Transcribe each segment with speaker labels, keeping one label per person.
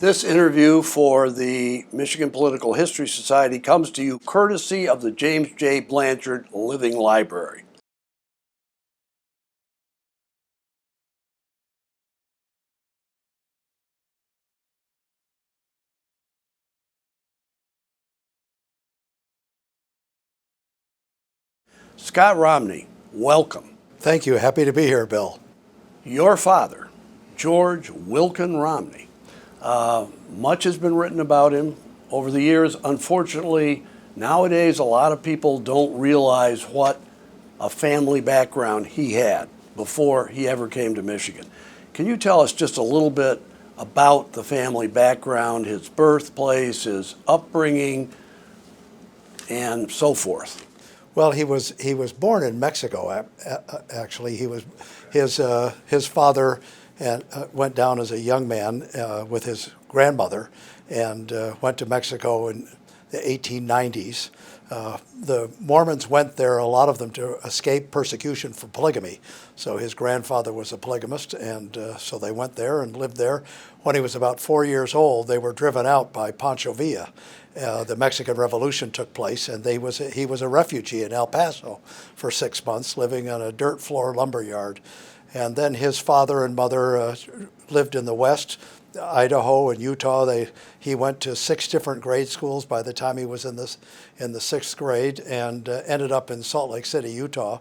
Speaker 1: This interview for the Michigan Political History Society comes to you courtesy of the James J. Blanchard Living Library. Scott Romney, welcome.
Speaker 2: Thank you. Happy to be here, Bill.
Speaker 1: Your father, George Wilkin Romney. Much has been written about him over the years. Unfortunately, nowadays a lot of people don't realize what a family background he had before he ever came to Michigan. Can you tell us just a little bit about the family background, his birthplace, his upbringing, and so forth?
Speaker 2: Well, he was born in Mexico. Actually, his father went down as a young man with his grandmother and went to Mexico in the 1890s. The Mormons went there, a lot of them, to escape persecution for polygamy. So his grandfather was a polygamist, and so they went there and lived there. When he was about 4 years old, they were driven out by Pancho Villa. The Mexican Revolution took place, and he was a refugee in El Paso for 6 months, living on a dirt floor lumber yard. And then his father and mother lived in the West, Idaho and Utah. He went to 6 different grade schools by the time he was in the 6th grade, and ended up in Salt Lake City, Utah.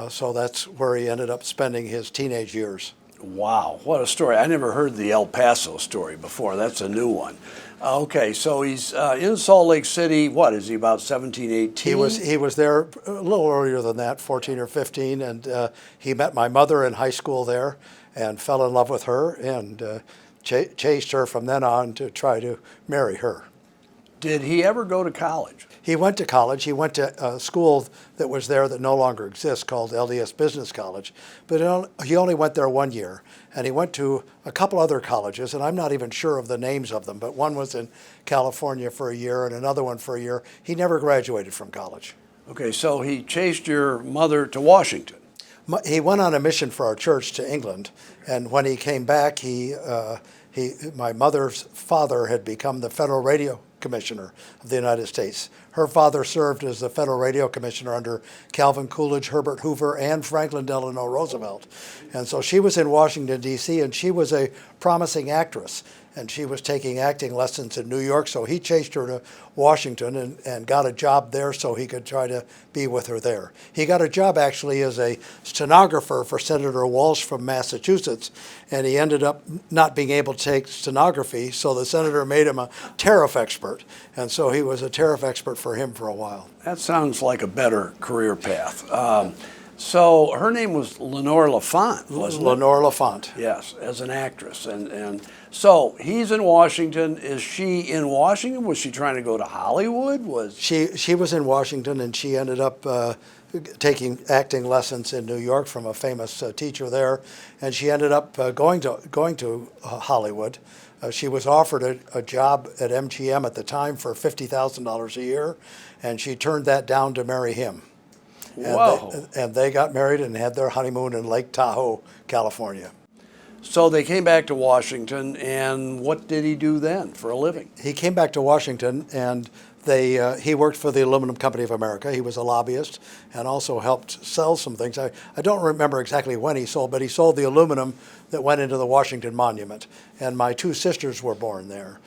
Speaker 2: So that's where he ended up spending his teenage years.
Speaker 1: Wow, what a story. I never heard the El Paso story before. That's a new one. Okay, so he's in Salt Lake City. What, is he about 17, 18?
Speaker 2: He was there a little earlier than that, 14 or 15, and he met my mother in high school there and fell in love with her and chased her from then on to try to marry her.
Speaker 1: Did he ever go to college?
Speaker 2: He went to college. He went to a school that was there that no longer exists called LDS Business College, but he only went there 1 year. And he went to a couple other colleges, and I'm not even sure of the names of them, but one was in California for a year and another one for a year. He never graduated from college.
Speaker 1: Okay, so he chased your mother to Washington.
Speaker 2: He went on a mission for our church to England, and when he came back, my mother's father had become the Federal Radio Commissioner of the United States. Her father served as the Federal Radio Commissioner under Calvin Coolidge, Herbert Hoover, and Franklin Delano Roosevelt. And so she was in Washington, D.C., and she was a promising actress. And she was taking acting lessons in New York, so he chased her to Washington and got a job there so he could try to be with her there. He got a job actually as a stenographer for Senator Walsh from Massachusetts, and he ended up not being able to take stenography, so the senator made him a tariff expert. And so he was a tariff expert for him for a while.
Speaker 1: That sounds like a better career path. So her name was Lenore Lafont, wasn't it?
Speaker 2: Lenore Lafont.
Speaker 1: Yes, as an actress. And so he's in Washington. Is she in Washington? Was she trying to go to Hollywood?
Speaker 2: She was in Washington, and she ended up taking acting lessons in New York from a famous teacher there, and she ended up going to Hollywood. She was offered a job at MGM at the time for $50,000 a year, and she turned that down to marry him. And they got married and had their honeymoon in Lake Tahoe, California.
Speaker 1: So they came back to Washington, and what did he do then for a living?
Speaker 2: He came back to Washington, and he worked for the Aluminum Company of America. He was a lobbyist and also helped sell some things. I don't remember exactly when he sold, but he sold the aluminum that went into the Washington Monument. And my 2 sisters were born there.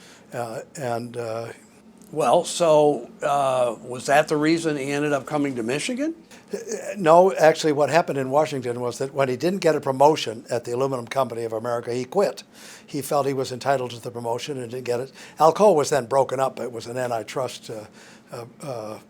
Speaker 1: Well, so was that the reason he ended up coming to Michigan?
Speaker 2: No, actually what happened in Washington was that when he didn't get a promotion at the Aluminum Company of America, he quit. He felt he was entitled to the promotion and didn't get it. Alcoa was then broken up. It was an antitrust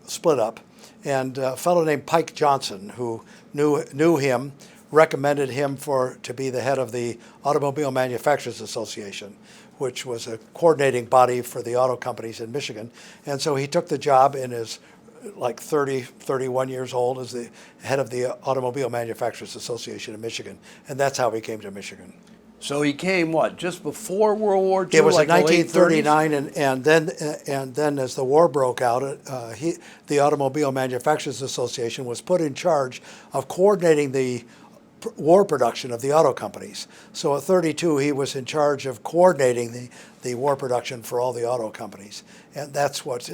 Speaker 2: split up. And a fellow named Pike Johnson, who knew him, recommended him to be the head of the Automobile Manufacturers Association, which was a coordinating body for the auto companies in Michigan. And so he took the job in his 31 years old as the head of the Automobile Manufacturers Association in Michigan. And that's how he came to Michigan.
Speaker 1: So he came, what, just before World War II?
Speaker 2: It was in 1939, and then as the war broke out, the Automobile Manufacturers Association was put in charge of coordinating the war production of the auto companies. So at 32, he was in charge of coordinating the war production for all the auto companies, and that's what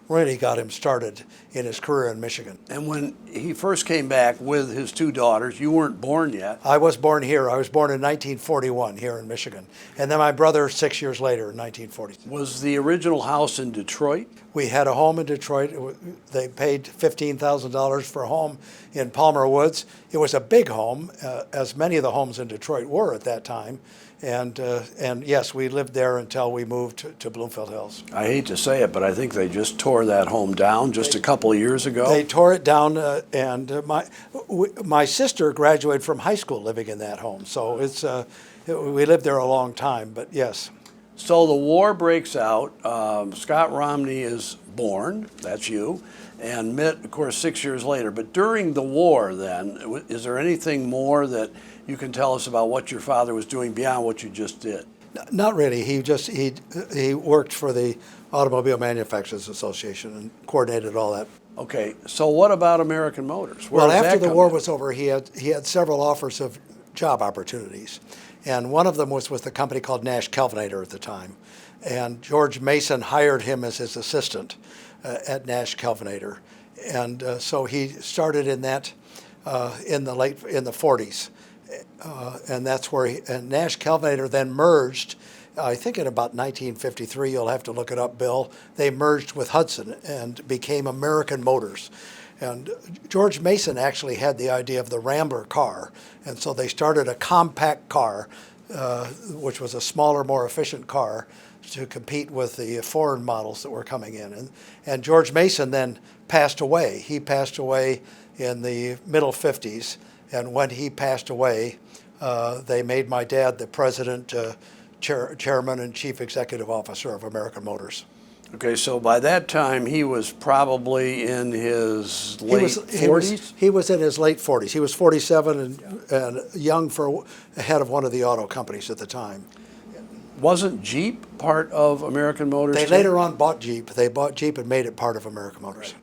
Speaker 2: really got him started in his career in Michigan.
Speaker 1: And when he first came back with his two daughters, you weren't born yet.
Speaker 2: I was born here. I was born in 1941 here in Michigan, and then my brother 6 years later in 1940.
Speaker 1: Was the original house in Detroit?
Speaker 2: We had a home in Detroit. They paid $15,000 for a home in Palmer Woods. It was a big home, as many of the homes in Detroit were at that time. And yes, we lived there until we moved to Bloomfield Hills.
Speaker 1: I hate to say it, but I think they just tore that home down just a couple of years ago.
Speaker 2: They tore it down, and my sister graduated from high school living in that home. So we lived there a long time, but yes.
Speaker 1: So the war breaks out. Scott Romney is born, that's you, and Mitt, of course, 6 years later. But during the war then, is there anything more that you can tell us about what your father was doing beyond what you just did?
Speaker 2: Not really. He worked for the Automobile Manufacturers Association and coordinated all that.
Speaker 1: Okay, so what about American Motors?
Speaker 2: Well, after the war was over, he had several offers of job opportunities. And one of them was with a company called Nash Kelvinator at the time. And George Mason hired him as his assistant at Nash Kelvinator. And so he started in that in the 40s. And that's where and Nash Kelvinator then merged, I think in about 1953, you'll have to look it up, Bill. They merged with Hudson and became American Motors. And George Mason actually had the idea of the Rambler car. And so they started a compact car, which was a smaller, more efficient car to compete with the foreign models that were coming in. And George Mason then passed away. He passed away in the middle 50s. And when he passed away, they made my dad the president, chairman, and chief executive officer of American Motors.
Speaker 1: Okay, so by that time he was probably in his late 40s?
Speaker 2: He was in his late 40s. He was 47 and young for head of one of the auto companies at the time.
Speaker 1: Wasn't Jeep part of American Motors?
Speaker 2: They later on bought Jeep. They bought Jeep and made it part of American Motors.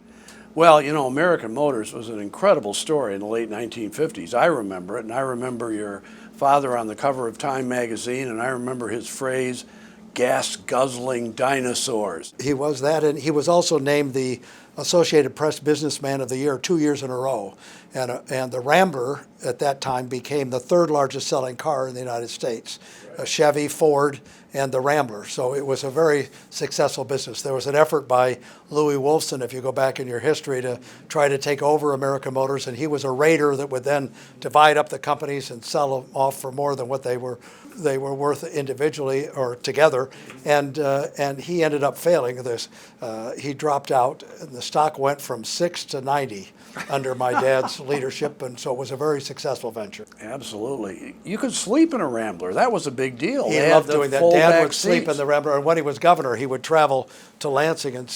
Speaker 1: Well, you know, American Motors was an incredible story in the late 1950s. I remember it, and I remember your father on the cover of Time magazine, and I remember his phrase, gas-guzzling dinosaurs.
Speaker 2: He was that, and he was also named the Associated Press Businessman of the Year 2 years in a row. And the Rambler at that time became the third largest selling car in the United States. Chevy, Ford, and the Rambler. So it was a very successful business. There was an effort by Louis Wolfson, if you go back in your history, to try to take over American Motors, and he was a raider that would then divide up the companies and sell them off for more than what they were worth individually or together, and he ended up failing this. He dropped out, and the stock went from 6 to 90 under my dad's leadership, and so it was a very successful venture.
Speaker 1: Absolutely. You could sleep in a Rambler. That was a big deal.
Speaker 2: He loved doing that. Dad would sleep in the Rambler, and when he was governor, he would travel to Lansing and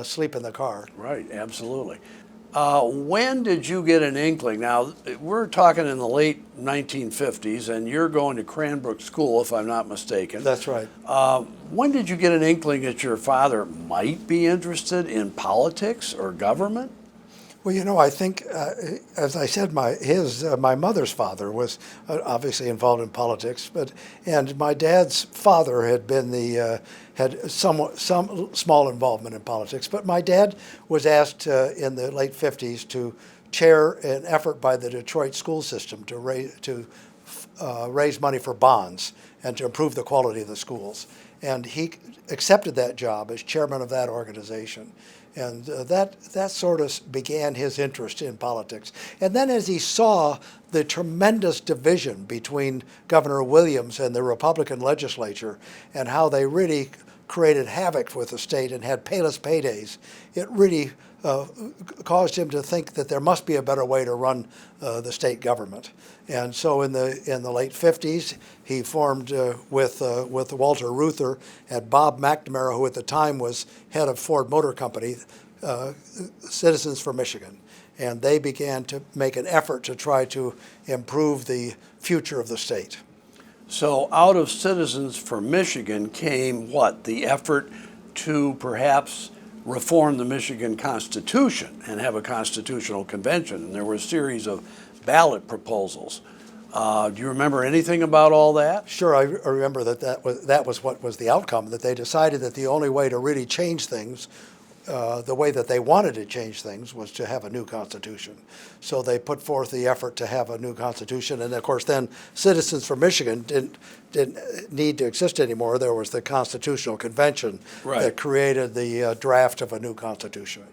Speaker 2: sleep in the car.
Speaker 1: Right, absolutely. When did you get an inkling? Now, we're talking in the late 1950s, and you're going to Cranbrook School, if I'm not mistaken.
Speaker 2: That's right.
Speaker 1: When did you get an inkling that your father might be interested in politics or government?
Speaker 2: Well, you know, I think, as I said, my mother's father was obviously involved in politics, and my dad's father had been had some small involvement in politics. But my dad was asked in the late 50s to chair an effort by the Detroit school system to raise money for bonds and to improve the quality of the schools, and he accepted that job as chairman of that organization. And that sort of began his interest in politics. And then as he saw the tremendous division between Governor Williams and the Republican legislature and how they really created havoc with the state and had payless paydays, it really caused him to think that there must be a better way to run the state government. And so in the late 50s, he formed with Walter Reuther and Bob McNamara, who at the time was head of Ford Motor Company, Citizens for Michigan. And they began to make an effort to try to improve the future of the state.
Speaker 1: So out of Citizens for Michigan came what? The effort to perhaps reform the Michigan Constitution and have a constitutional convention. And there were a series of ballot proposals. Do you remember anything about all that?
Speaker 2: Sure, I remember that was what was the outcome, that they decided that the only way to really change things, the way that they wanted to change things, was to have a new constitution. So they put forth the effort to have a new constitution, and of course then Citizens for Michigan didn't need to exist anymore. There was the Constitutional Convention that created the draft of a new constitution.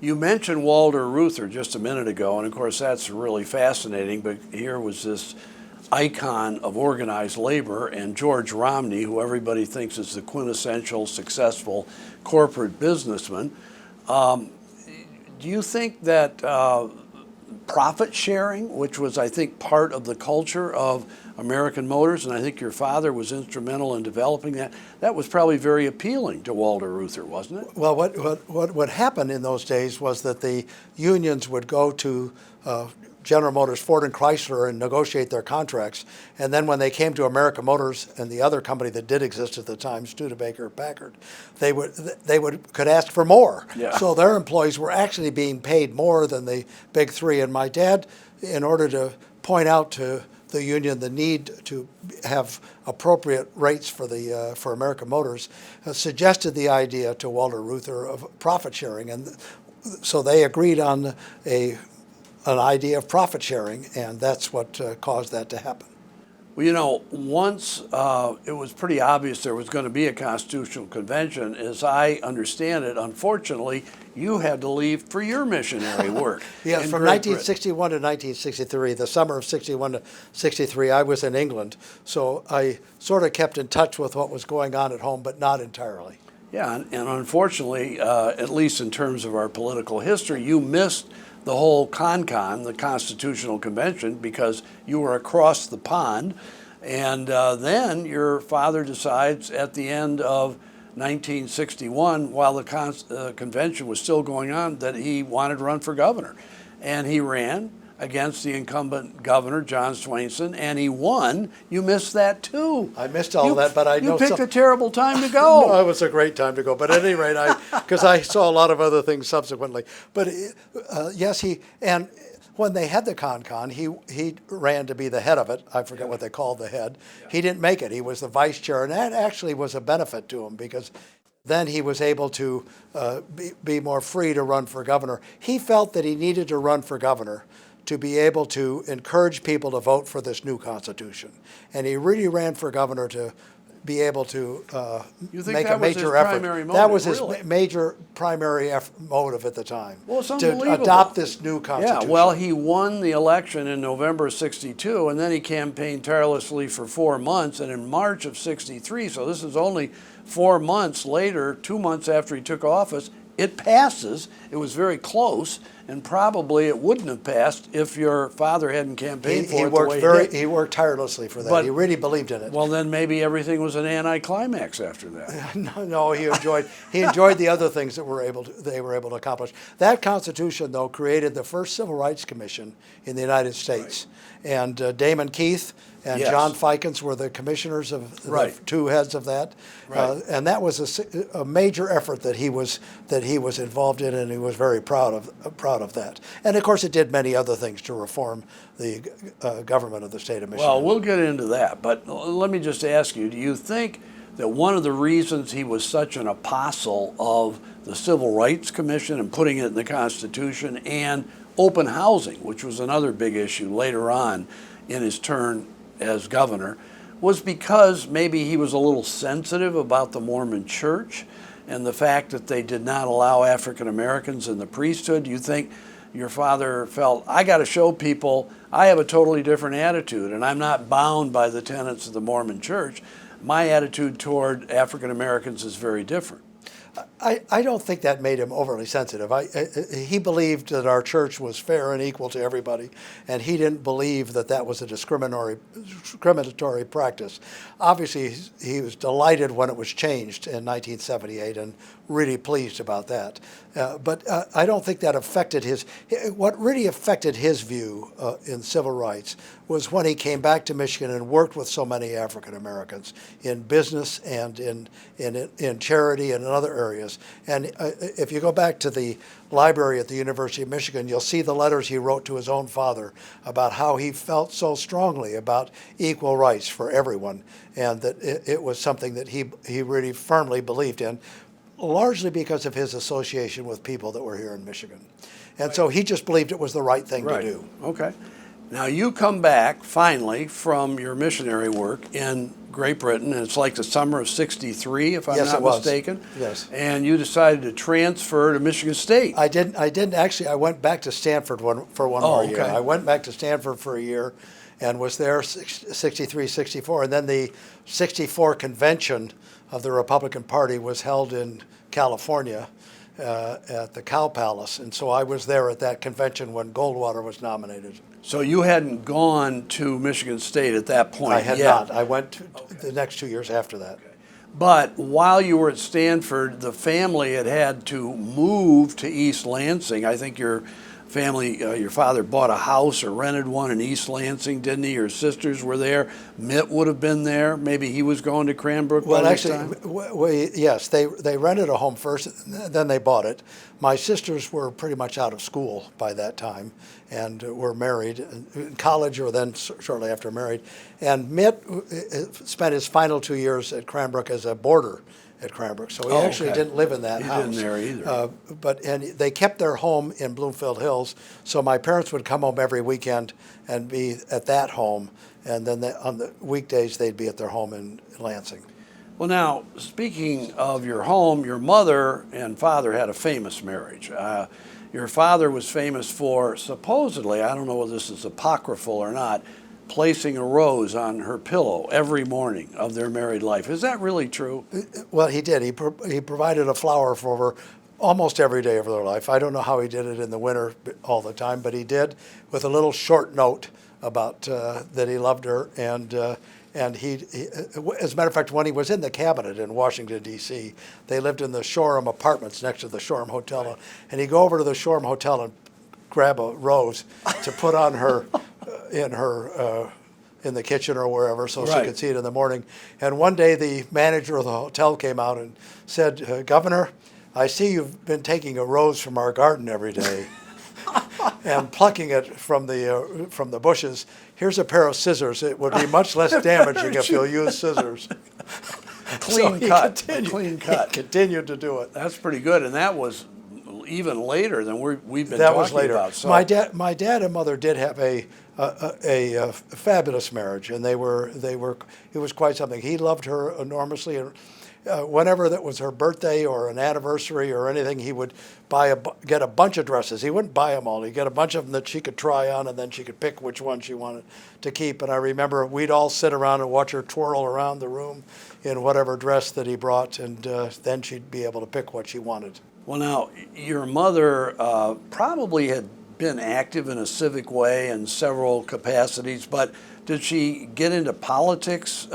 Speaker 1: You mentioned Walter Reuther just a minute ago, and of course that's really fascinating, but here was this icon of organized labor, and George Romney, who everybody thinks is the quintessential successful corporate businessman. Do you think that profit sharing, which was, I think, part of the culture of American Motors, and I think your father was instrumental in developing that, that was probably very appealing to Walter Reuther, wasn't it?
Speaker 2: Well, what would happen in those days was that the unions would go to General Motors, Ford, and Chrysler and negotiate their contracts. And then when they came to American Motors and the other company that did exist at the time, Studebaker Packard, they could ask for more.
Speaker 1: Yeah.
Speaker 2: So their employees were actually being paid more than the big three. And my dad, in order to point out to the union the need to have appropriate rates for American Motors, suggested the idea to Walter Reuther of profit sharing, and so they agreed on an idea of profit sharing, and that's what caused that to happen.
Speaker 1: Well, you know, once it was pretty obvious there was going to be a constitutional convention, as I understand it, unfortunately, you had to leave for your missionary work.
Speaker 2: Yes, from 1961 to 1963, the summer of 61 to 63, I was in England, so I sort of kept in touch with what was going on at home, but not entirely.
Speaker 1: Yeah, and unfortunately, at least in terms of our political history, you missed the whole CONCON, the Constitutional Convention, because you were across the pond. And then your father decides at the end of 1961, while the convention was still going on, that he wanted to run for governor. And he ran against the incumbent governor, John Swainson, and he won. You missed that too.
Speaker 2: I missed all that, but I know
Speaker 1: you picked a terrible time to go.
Speaker 2: No, it was a great time to go. But at any rate, because I saw a lot of other things subsequently. But yes, and when they had the CONCON, he ran to be the head of it. I forget what they called the head. He didn't make it. He was the vice chair, and that actually was a benefit to him because then he was able to be more free to run for governor. He felt that he needed to run for governor to be able to encourage people to vote for this new Constitution. And he really ran for governor to be able to make a major effort. That was his major primary motive at the time,
Speaker 1: well, it's
Speaker 2: to adopt this new Constitution.
Speaker 1: Yeah, well, he won the election in November of 62, and then he campaigned tirelessly for 4 months, and in March of 63, so this is only 4 months later, 2 months after he took office, it passes. It was very close, and probably it wouldn't have passed if your father hadn't campaigned for it the way he did.
Speaker 2: He worked tirelessly for that. But he really believed in it.
Speaker 1: Well, then maybe everything was an anticlimax after that.
Speaker 2: No, he enjoyed the other things that they were able to accomplish. That Constitution, though, created the first Civil Rights Commission in the United States, and Damon Keith and John Fikens were the commissioners of the two heads of that, and that was a major effort that he was involved in, and he was very proud of that. And of course, it did many other things to reform the government of the state of Michigan.
Speaker 1: Well, we'll get into that, but let me just ask you: do you think that one of the reasons he was such an apostle of the Civil Rights Commission and putting it in the Constitution, and open housing, which was another big issue later on in his turn as governor, was because maybe he was a little sensitive about the Mormon Church and the fact that they did not allow African Americans in the priesthood? Do you think your father felt, I got to show people I have a totally different attitude and I'm not bound by the tenets of the Mormon Church? My attitude toward African Americans is very different.
Speaker 2: I don't think that made him overly sensitive. He believed that our church was fair and equal to everybody, and he didn't believe that that was a discriminatory practice. Obviously, he was delighted when it was changed in 1978 and really pleased about that. But I don't think that affected what really affected his view in civil rights was when he came back to Michigan and worked with so many African Americans in business and in charity and in other areas. this. And if you go back to the library at the University of Michigan, you'll see the letters he wrote to his own father about how he felt so strongly about equal rights for everyone, and that it was something that he really firmly believed in, largely because of his association with people that were here in Michigan. And so he just believed it was the right thing to do.
Speaker 1: Okay. Now you come back finally from your missionary work in Great Britain, and it's like the summer of '63, if I'm
Speaker 2: Yes,
Speaker 1: not
Speaker 2: it was.
Speaker 1: mistaken.
Speaker 2: Yes.
Speaker 1: And you decided to transfer to Michigan State.
Speaker 2: I didn't actually. I went back to Stanford for one more year.
Speaker 1: okay.
Speaker 2: I went back to Stanford for a year and was there 63, 64. And then the 64 convention of the Republican Party was held in California at the Cow Palace. And so I was there at that convention when Goldwater was nominated.
Speaker 1: So you hadn't gone to Michigan State at that point
Speaker 2: I had
Speaker 1: yet.
Speaker 2: not. I went the next 2 years after that.
Speaker 1: But while you were at Stanford, the family had to move to East Lansing. I think your family, your father bought a house or rented one in East Lansing, didn't he? Your sisters were there. Mitt would have been there. Maybe he was going to Cranbrook
Speaker 2: Well,
Speaker 1: by this
Speaker 2: actually,
Speaker 1: time?
Speaker 2: yes, they rented a home first, then they bought it. My sisters were pretty much out of school by that time and were married in college or then shortly after married. And Mitt spent his final 2 years at Cranbrook as a boarder at Cranbrook, so he actually didn't live in that house.
Speaker 1: He didn't there either.
Speaker 2: And they kept their home in Bloomfield Hills, so my parents would come home every weekend and be at that home, and then on the weekdays they'd be at their home in Lansing.
Speaker 1: Well, now, speaking of your home, your mother and father had a famous marriage. Your father was famous for, supposedly, I don't know whether this is apocryphal or not, placing a rose on her pillow every morning of their married life. Is that really true?
Speaker 2: Well, he did. He provided a flower for her almost every day of their life. I don't know how he did it in the winter all the time, but he did, with a little short note about that he loved her. And he, as a matter of fact, when he was in the cabinet in Washington, D.C., they lived in the Shoreham Apartments next to the Shoreham Hotel. And he'd go over to the Shoreham Hotel and grab a rose to put on her, in the kitchen or wherever, so she could see it in the morning. And one day the manager of the hotel came out and said, Governor, I see you've been taking a rose from our garden every day and plucking it from the bushes. Here's a pair of scissors. It would be much less damaging if you'll use scissors.
Speaker 1: Clean cut. Clean cut.
Speaker 2: He continued to do it.
Speaker 1: That's pretty good, and that was even later than we've been
Speaker 2: That
Speaker 1: talking
Speaker 2: was later.
Speaker 1: about. So.
Speaker 2: My dad and mother did have a fabulous marriage, and it was quite something. He loved her enormously, and whenever that was her birthday or an anniversary or anything, he would get a bunch of dresses. He wouldn't buy them all. He'd get a bunch of them that she could try on, and then she could pick which one she wanted to keep. And I remember we'd all sit around and watch her twirl around the room in whatever dress that he brought, and then she'd be able to pick what she wanted.
Speaker 1: Well, now, your mother probably had been active in a civic way in several capacities, but did she get into politics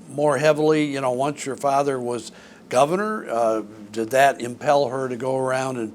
Speaker 1: more heavily, once your father was governor? Did that impel her to go around and,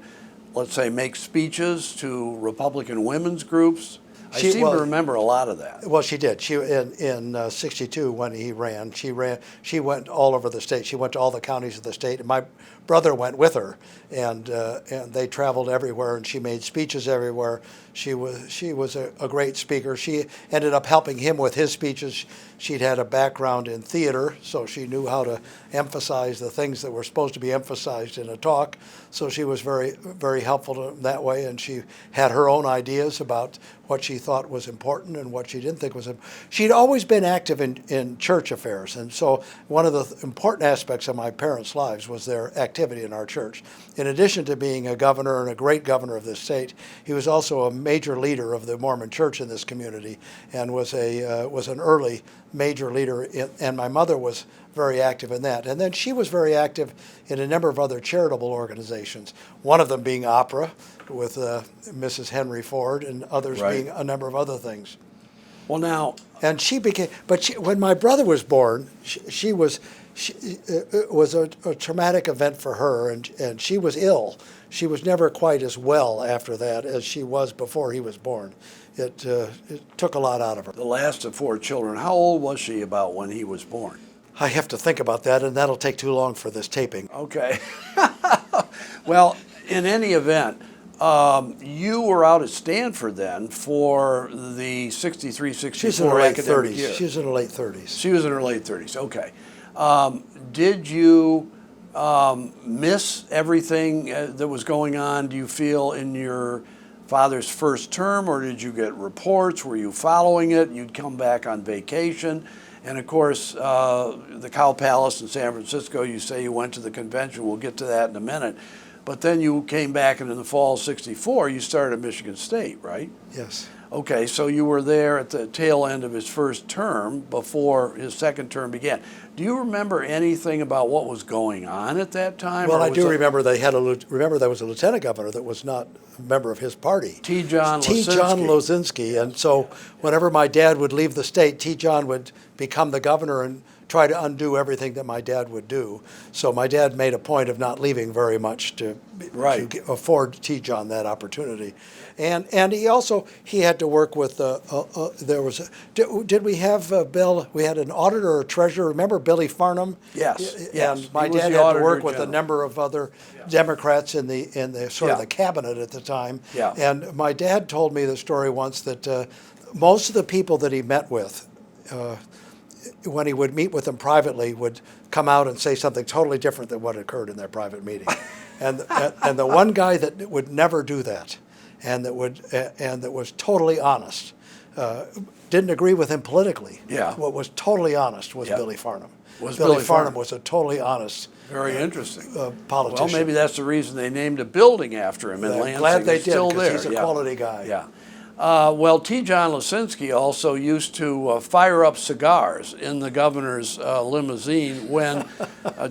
Speaker 1: let's say, make speeches to Republican women's groups? I seem to remember a lot of that.
Speaker 2: Well, she did. She in '62 when he ran. She went all over the state. She went to all the counties of the state. And my brother went with her, and they traveled everywhere. And she made speeches everywhere. She was a great speaker. She ended up helping him with his speeches. She'd had a background in theater, so she knew how to emphasize the things that were supposed to be emphasized in a talk. So she was very, very helpful to him that way, and she had her own ideas about what she thought was important and what she didn't think was important. She'd always been active in church affairs, and so one of the important aspects of my parents' lives was their activity in our church. In addition to being a governor and a great governor of this state, he was also a major leader of the Mormon church in this community, and was an early major leader, and my mother was very active in that. And then she was very active in a number of other charitable organizations, one of them being opera with Mrs. Henry Ford, and others being a number of other things.
Speaker 1: Well, now...
Speaker 2: And she became, when my brother was born, it was a traumatic event for her, and she was ill. She was never quite as well after that as she was before he was born. It took a lot out of her.
Speaker 1: The last of 4 children, how old was she about when he was born?
Speaker 2: I have to think about that, and that'll take too long for this taping.
Speaker 1: Okay. Well, in any event, you were out at Stanford then for the 63,
Speaker 2: She's in her
Speaker 1: 64
Speaker 2: late
Speaker 1: academic
Speaker 2: 30s.
Speaker 1: year.
Speaker 2: She's in her late 30s.
Speaker 1: She was in her late 30s. Okay. Did you miss everything that was going on, do you feel, in your father's first term, or did you get reports? Were you following it? You'd come back on vacation. And of course, the Cow Palace in San Francisco, you say you went to the convention. We'll get to that in a minute. But then you came back, and in the fall of '64, you started at Michigan State, right?
Speaker 2: Yes.
Speaker 1: Okay, so you were there at the tail end of his first term before his second term began. Do you remember anything about what was going on at that time?
Speaker 2: Well,
Speaker 1: or
Speaker 2: I
Speaker 1: was
Speaker 2: do
Speaker 1: it
Speaker 2: remember remember there was a lieutenant governor that was not a member of his party.
Speaker 1: T. John
Speaker 2: T. John Lozinski. And so whenever my dad would leave the state, T. John would become the governor and try to undo everything that my dad would do. So my dad made a point of not leaving very much to afford T. John that opportunity. And he had to work with, did we have Bill, we had an auditor or treasurer, remember Billy Farnham?
Speaker 1: Yes.
Speaker 2: And my dad had to work with a number of other Democrats in the sort of the cabinet at the time.
Speaker 1: Yeah.
Speaker 2: And my dad told me the story once that most of the people that he met with, when he would meet with them privately, would come out and say something totally different than what occurred in their private meeting. and the one guy that would never do that, and that was totally honest, didn't agree with him politically.
Speaker 1: Yeah.
Speaker 2: What was totally honest was Billy Farnham.
Speaker 1: Billy
Speaker 2: Farnham was a totally honest.
Speaker 1: Very interesting.
Speaker 2: Politician.
Speaker 1: Well, maybe that's the reason they named a building after him in Lansing.
Speaker 2: Glad they
Speaker 1: It's
Speaker 2: did,
Speaker 1: still
Speaker 2: because
Speaker 1: there.
Speaker 2: he's a quality guy.
Speaker 1: Yeah. Well, T. John Lozinski also used to fire up cigars in the governor's limousine when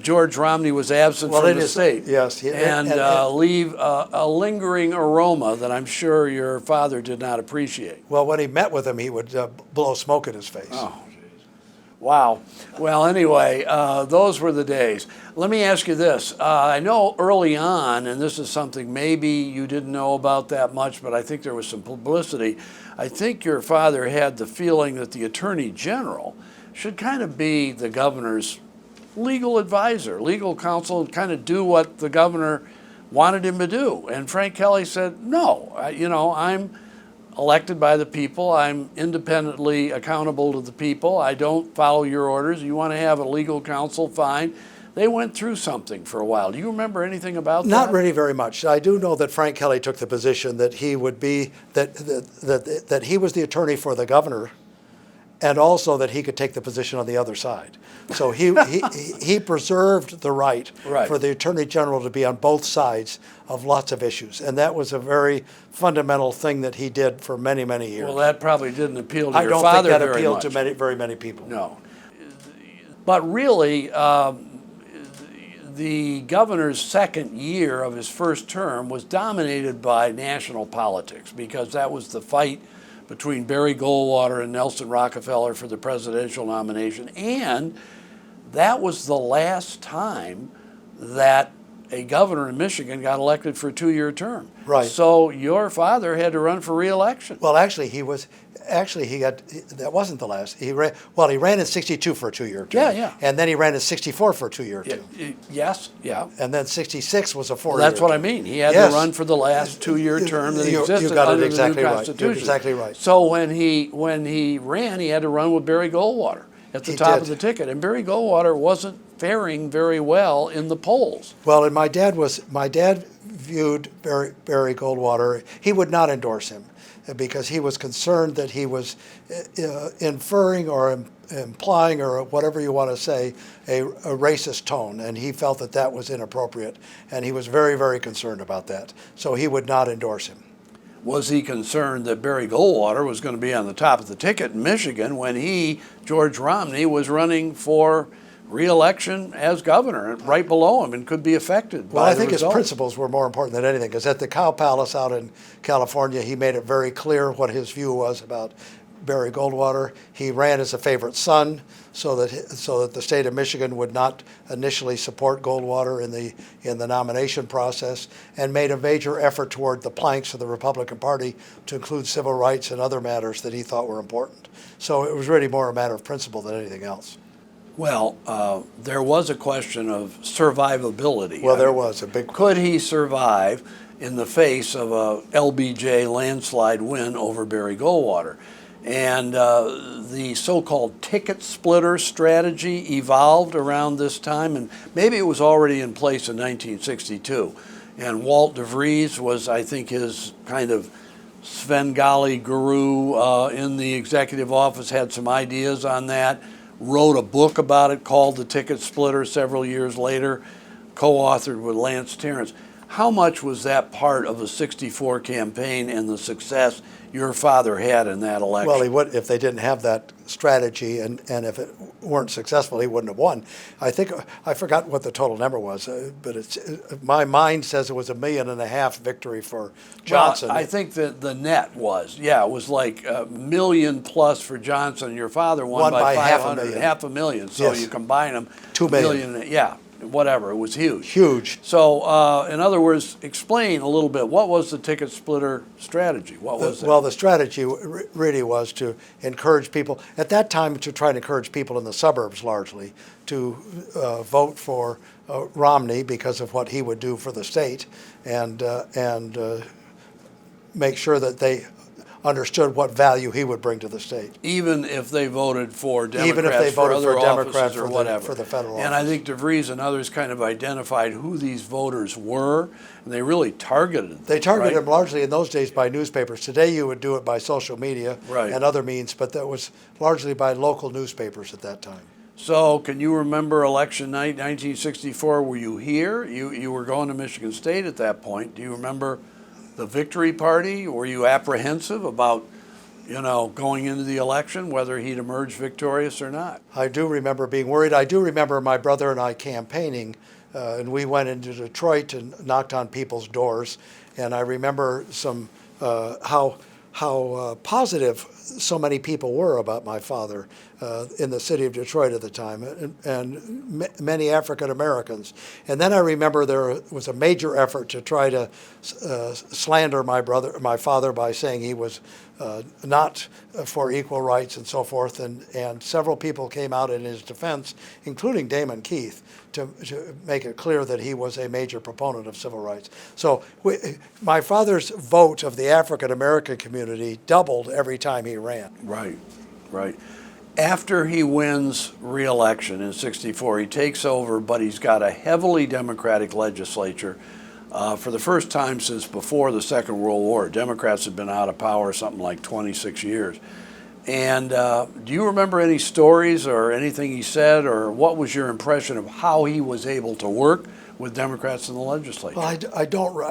Speaker 1: George Romney was absent from the state.
Speaker 2: Yes.
Speaker 1: And leave a lingering aroma that I'm sure your father did not appreciate.
Speaker 2: Well, when he met with him, he would blow smoke in his face.
Speaker 1: Oh. Wow. Well, anyway, those were the days. Let me ask you this. I know early on, and this is something maybe you didn't know about that much, but I think there was some publicity. I think your father had the feeling that the Attorney General should kind of be the governor's legal advisor, legal counsel, and kind of do what the governor wanted him to do. And Frank Kelly said, no, I'm elected by the people. I'm independently accountable to the people. I don't follow your orders. You want to have a legal counsel, fine. They went through something for a while. Do you remember anything about that?
Speaker 2: Not really very much. I do know that Frank Kelly took the position that he would be, that he was the attorney for the governor, and also that he could take the position on the other side. So he preserved the right for the Attorney General to be on both sides of lots of issues. And that was a very fundamental thing that he did for many, many years.
Speaker 1: Well, that probably didn't appeal to
Speaker 2: I
Speaker 1: your
Speaker 2: don't
Speaker 1: father
Speaker 2: think that
Speaker 1: very
Speaker 2: appealed
Speaker 1: much.
Speaker 2: to very many people.
Speaker 1: No. But really, the governor's second year of his first term was dominated by national politics, because that was the fight between Barry Goldwater and Nelson Rockefeller for the presidential nomination. And that was the last time that a governor in Michigan got elected for a 2-year term.
Speaker 2: Right.
Speaker 1: So your father had to run for re-election.
Speaker 2: Well, that wasn't the last. He ran in '62 for a 2-year term.
Speaker 1: Yeah.
Speaker 2: And then he ran in '64 for a 2-year term.
Speaker 1: Yes, yeah.
Speaker 2: And then '66 was a 4-year term.
Speaker 1: That's what I mean. He had to run for the last 2-year term that existed
Speaker 2: you got
Speaker 1: under
Speaker 2: it exactly
Speaker 1: the new
Speaker 2: right.
Speaker 1: Constitution.
Speaker 2: You're exactly right.
Speaker 1: So when he ran, he had to run with Barry Goldwater at the top of the ticket. And Barry Goldwater wasn't faring very well in the polls.
Speaker 2: Well, and my dad viewed Barry Goldwater. He would not endorse him because he was concerned that he was inferring or implying, or whatever you want to say, a racist tone, and he felt that was inappropriate, and he was very, very concerned about that. So he would not endorse him.
Speaker 1: Was he concerned that Barry Goldwater was going to be on the top of the ticket in Michigan when George Romney, was running for re-election as governor right below him and could be affected by the result?
Speaker 2: Well, I think his principles were more important than anything, because at the Cow Palace out in California, he made it very clear what his view was about Barry Goldwater. He ran as a favorite son, so that the state of Michigan would not initially support Goldwater in the nomination process, and made a major effort toward the planks of the Republican Party to include civil rights and other matters that he thought were important. So it was really more a matter of principle than anything else.
Speaker 1: Well, there was a question of survivability.
Speaker 2: Well, there was a big.
Speaker 1: Could he survive in the face of a LBJ landslide win over Barry Goldwater? And the so-called ticket splitter strategy evolved around this time, and maybe it was already in place in 1962. And Walt DeVries was, I think, his kind of Svengali guru in the executive office, had some ideas on that, wrote a book about it called The Ticket Splitter several years later, co-authored with Lance Terrence. How much was that part of the 64 campaign and the success your father had in that election?
Speaker 2: Well, he would, if they didn't have that strategy and if it weren't successful, he wouldn't have won. I think, I forgot what the total number was, but my mind says it was $1.5 million victory for Johnson.
Speaker 1: Well, I think that the net was, yeah, it was like $1 million plus for Johnson. Your father won by 500, half a million. So
Speaker 2: yes.
Speaker 1: You combine them,
Speaker 2: $2 million.
Speaker 1: Yeah, whatever. It was huge.
Speaker 2: Huge.
Speaker 1: So, in other words, explain a little bit. What was the ticket splitter strategy? What was it?
Speaker 2: Well, the strategy really was to encourage people, at that time, to try to encourage people in the suburbs largely to vote for Romney because of what he would do for the state, and make sure that they understood what value he would bring to the state.
Speaker 1: Even if they voted for Democrats,
Speaker 2: even if they voted
Speaker 1: for
Speaker 2: for Democrats
Speaker 1: or whatever.
Speaker 2: For the federal
Speaker 1: and
Speaker 2: office.
Speaker 1: I think DeVries and others kind of identified who these voters were, and they really targeted them.
Speaker 2: They targeted
Speaker 1: right?
Speaker 2: them largely in those days by newspapers. Today you would do it by social media
Speaker 1: right.
Speaker 2: and other means, but that was largely by local newspapers at that time.
Speaker 1: So can you remember election night 1964? Were you here? You were going to Michigan State at that point. Do you remember the victory party? Were you apprehensive about, going into the election, whether he'd emerge victorious or not?
Speaker 2: I do remember being worried. I do remember my brother and I campaigning, and we went into Detroit and knocked on people's doors. And I remember how positive so many people were about my father in the city of Detroit at the time, and many African Americans. And then I remember there was a major effort to try to slander my father by saying he was not for equal rights and so forth. And several people came out in his defense, including Damon Keith, to make it clear that he was a major proponent of civil rights. So my father's vote of the African American community doubled every time he ran.
Speaker 1: Right, right. After he wins re-election in '64, he takes over, but he's got a heavily Democratic legislature. For the first time since before the Second World War, Democrats had been out of power something like 26 years. And do you remember any stories or anything he said, or what was your impression of how he was able to work with Democrats in the legislature?
Speaker 2: Well, I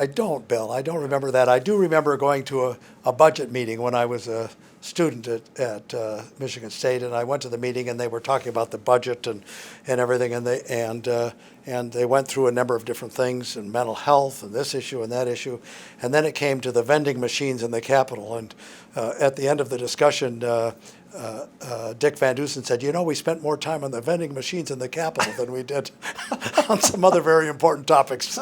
Speaker 2: don't, Bill. I don't remember that. I do remember going to a budget meeting when I was a student at Michigan State, and I went to the meeting, and they were talking about the budget and everything, and they went through a number of different things, and mental health, and this issue and that issue, and then it came to the vending machines in the Capitol, and at the end of the discussion, Dick Van Dusen said, we spent more time on the vending machines in the Capitol than we did on some other very important topics.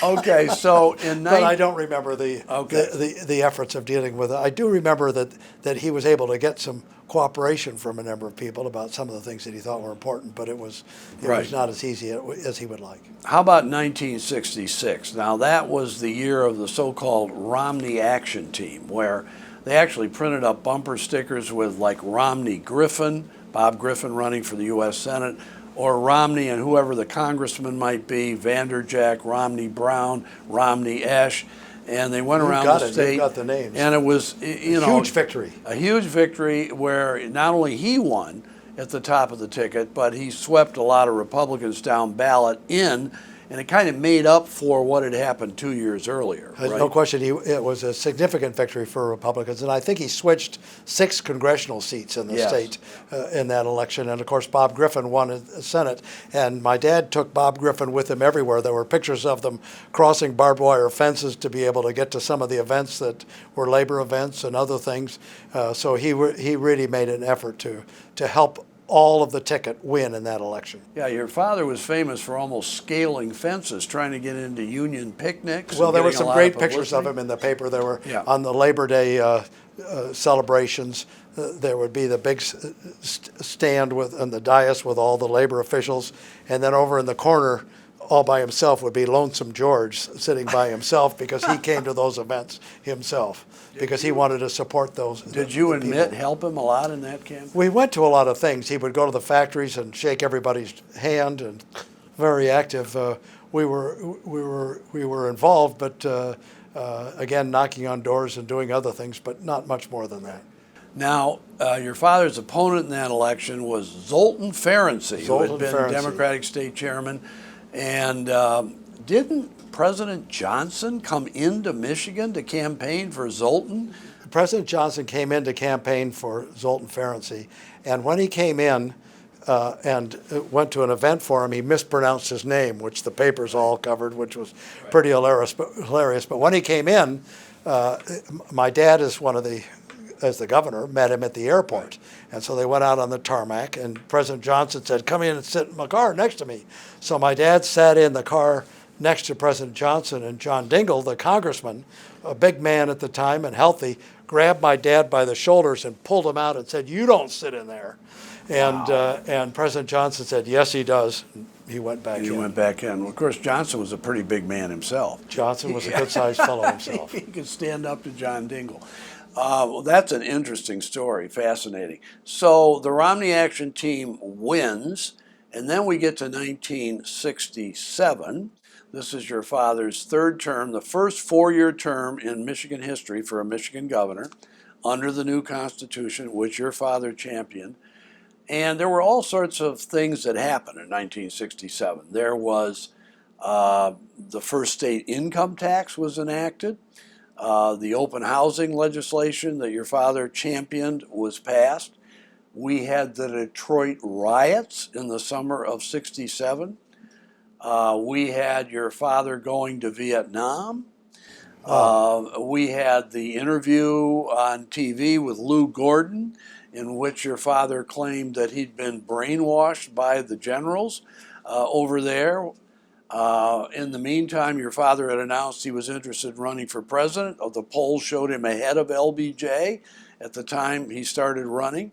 Speaker 1: Okay, so
Speaker 2: but I don't remember the efforts of dealing with it. I do remember that he was able to get some cooperation from a number of people about some of the things that he thought were important, but it was not as easy as he would like.
Speaker 1: How about 1966? Now that was the year of the so-called Romney Action Team, where they actually printed up bumper stickers with like Romney Griffin, Bob Griffin running for the U.S. Senate, or Romney and whoever the congressman might be, Vanderjack, Romney Brown, Romney Esch, and they went around the state.
Speaker 2: You've got the names.
Speaker 1: And it was,
Speaker 2: huge victory.
Speaker 1: A huge victory where not only he won at the top of the ticket, but he swept a lot of Republicans down ballot in, and it kind of made up for what had happened 2 years earlier. Right?
Speaker 2: No question, it was a significant victory for Republicans, and I think he switched 6 congressional seats in the state in that election. And of course, Bob Griffin won the Senate, and my dad took Bob Griffin with him everywhere. There were pictures of them crossing barbed wire fences to be able to get to some of the events that were labor events and other things. So he really made an effort to help all of the ticket win in that election.
Speaker 1: Yeah, your father was famous for almost scaling fences, trying to get into union picnics.
Speaker 2: Well, there were some great pictures of him in the paper. There were on the Labor Day celebrations. there would be the big stand on the dais with all the labor officials, and then over in the corner, all by himself, would be Lonesome George sitting by himself because he came to those events himself because he wanted to support those.
Speaker 1: Did you and Mitt help him a lot in that campaign?
Speaker 2: We went to a lot of things. He would go to the factories and shake everybody's hand, and very active. We were involved, but again, knocking on doors and doing other things, but not much more than that.
Speaker 1: Now, your father's opponent in that election was Zoltan Ferenczi, who had been Democratic state chairman. And didn't President Johnson come into Michigan to campaign for Zoltan?
Speaker 2: President Johnson came in to campaign for Zoltan Ferenczi, and when he came in and went to an event for him, he mispronounced his name, which the papers all covered, which was pretty hilarious. But when he came in, my dad as the governor, met him at the airport. And so they went out on the tarmac, and President Johnson said, "Come in and sit in my car next to me." So my dad sat in the car next to President Johnson, and John Dingell, the congressman, a big man at the time and healthy, grabbed my dad by the shoulders and pulled him out and said, "You don't sit in there." And and President Johnson said, "Yes, he does." And he went back in.
Speaker 1: He went back in. Well, of course, Johnson was a pretty big man himself.
Speaker 2: Johnson was a good-sized fellow himself.
Speaker 1: He could stand up to John Dingell. Well, that's an interesting story, fascinating. So the Romney Action Team wins, and then we get to 1967. This is your father's third term, the first four-year term in Michigan history for a Michigan governor under the new Constitution, which your father championed. And there were all sorts of things that happened in 1967. There was the first state income tax was enacted. The open housing legislation that your father championed was passed. We had the Detroit riots in the summer of '67. We had your father going to Vietnam. We had the interview on TV with Lou Gordon, in which your father claimed that he'd been brainwashed by the generals over there. In the meantime, your father had announced he was interested in running for president. The polls showed him ahead of LBJ at the time he started running.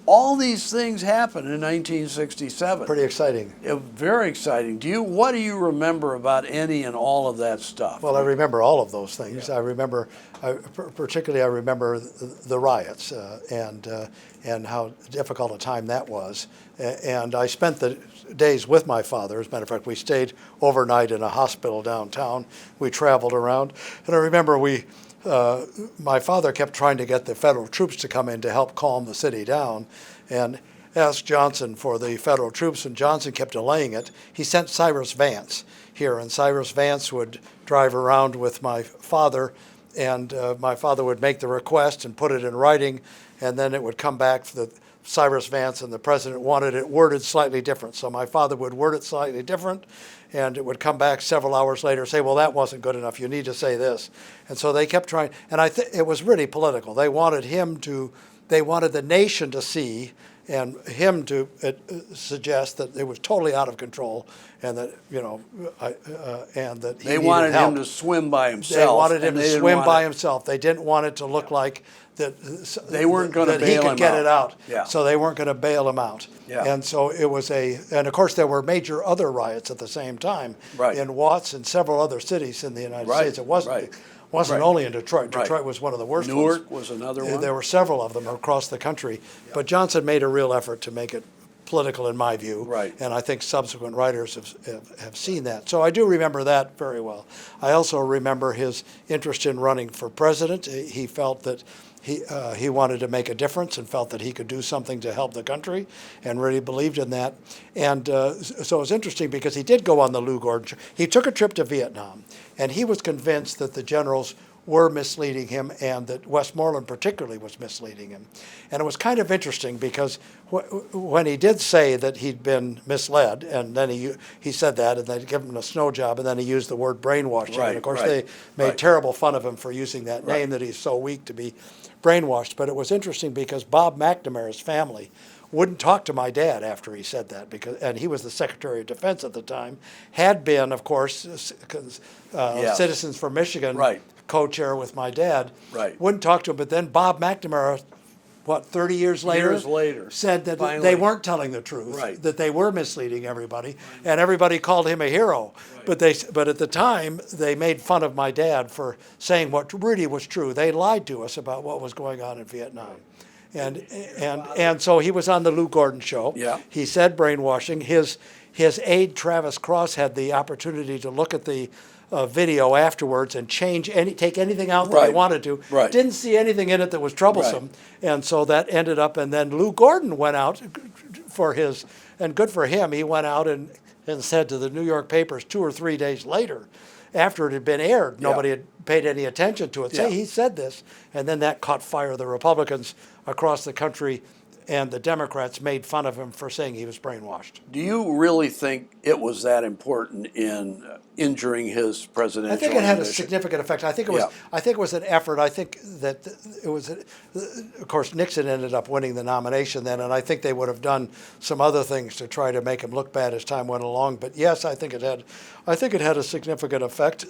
Speaker 1: All these things happened in 1967.
Speaker 2: Pretty exciting.
Speaker 1: Very exciting. What do you remember about any and all of that stuff?
Speaker 2: Well, I remember all of those things. Yeah. I remember the riots and how difficult a time that was. And I spent the days with my father. As a matter of fact, we stayed overnight in a hospital downtown. We traveled around, and I remember my father kept trying to get the federal troops to come in to help calm the city down, and asked Johnson for the federal troops, and Johnson kept delaying it. He sent Cyrus Vance here, and Cyrus Vance would drive around with my father, and my father would make the request and put it in writing, and then it would come back for the Cyrus Vance and the president wanted it worded slightly different. So my father would word it slightly different, and it would come back several hours later and say, "Well, that wasn't good enough. You need to say this." And so they kept trying, and it was really political. They wanted the nation to see and him to suggest that it was totally out of control, and that and that he
Speaker 1: they wanted
Speaker 2: help.
Speaker 1: him to swim by himself.
Speaker 2: They wanted him to swim by himself. They didn't want it to look like that
Speaker 1: they weren't going to bail him out.
Speaker 2: He could get it out.
Speaker 1: Yeah.
Speaker 2: So they weren't going to bail him out.
Speaker 1: Yeah.
Speaker 2: And so it was and of course there were major other riots at the same time in Watts and several other cities in the United States. It wasn't only in Detroit. Detroit was one of the worst ones.
Speaker 1: Newark was another one.
Speaker 2: There were several of them across the country. Yeah. But Johnson made a real effort to make it political, in my view.
Speaker 1: Right.
Speaker 2: And I think subsequent writers have seen that. So I do remember that very well. I also remember his interest in running for president. He felt that he wanted to make a difference and felt that he could do something to help the country, and really believed in that. And so it was interesting because he did go on the Lou Gordon. He took a trip to Vietnam, and he was convinced that the generals were misleading him, and that Westmoreland particularly was misleading him. And it was kind of interesting because when he did say that he'd been misled, and then he said that, and they'd given him a snow job, and then he used the word brainwashing. And of course they made terrible fun of him for using that name, that he's so weak to be brainwashed. But it was interesting because Bob McNamara's family wouldn't talk to my dad after he said that, and he was the Secretary of Defense at the time, had been, of course, Citizens for Michigan co-chair with my dad. Wouldn't talk to him, but then Bob McNamara what, 30 years later?
Speaker 1: Years later,
Speaker 2: Said that
Speaker 1: finally.
Speaker 2: they weren't telling the truth,
Speaker 1: Right.
Speaker 2: that they were misleading everybody, and everybody called him a hero.
Speaker 1: Right.
Speaker 2: But at the time, they made fun of my dad for saying what really was true. They lied to us about what was going on in Vietnam. And so he was on the Lou Gordon show.
Speaker 1: Yeah.
Speaker 2: He said brainwashing. His aide, Travis Cross, had the opportunity to look at the video afterwards and take anything out that he
Speaker 1: Right.
Speaker 2: wanted to.
Speaker 1: Right.
Speaker 2: Didn't see anything in it that was troublesome. And so that ended up, and then Lou Gordon went out for his, and good for him, he went out and said to the New York papers 2 or 3 days later, after it had been aired, nobody had paid any attention to it. Say, he said this, and then that caught fire. The Republicans across the country and the Democrats made fun of him for saying he was brainwashed.
Speaker 1: Do you really think it was that important in injuring his presidential
Speaker 2: I think it had a
Speaker 1: ambition?
Speaker 2: significant effect. I think it was an effort. I think that it was, of course, Nixon ended up winning the nomination then, and I think they would have done some other things to try to make him look bad as time went along. But yes, I think it had a significant effect.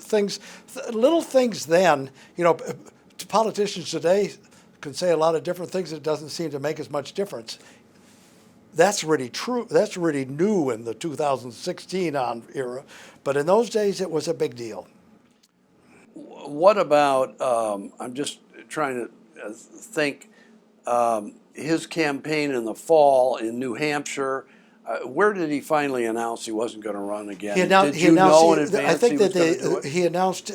Speaker 2: Little things then, politicians today can say a lot of different things. It doesn't seem to make as much difference. That's really true. That's really new in the 2016 era. But in those days, it was a big deal.
Speaker 1: What about, I'm just trying to think, his campaign in the fall in New Hampshire, where did he finally announce he wasn't going to run again? Did you know in advance he was going to do it?
Speaker 2: He announced,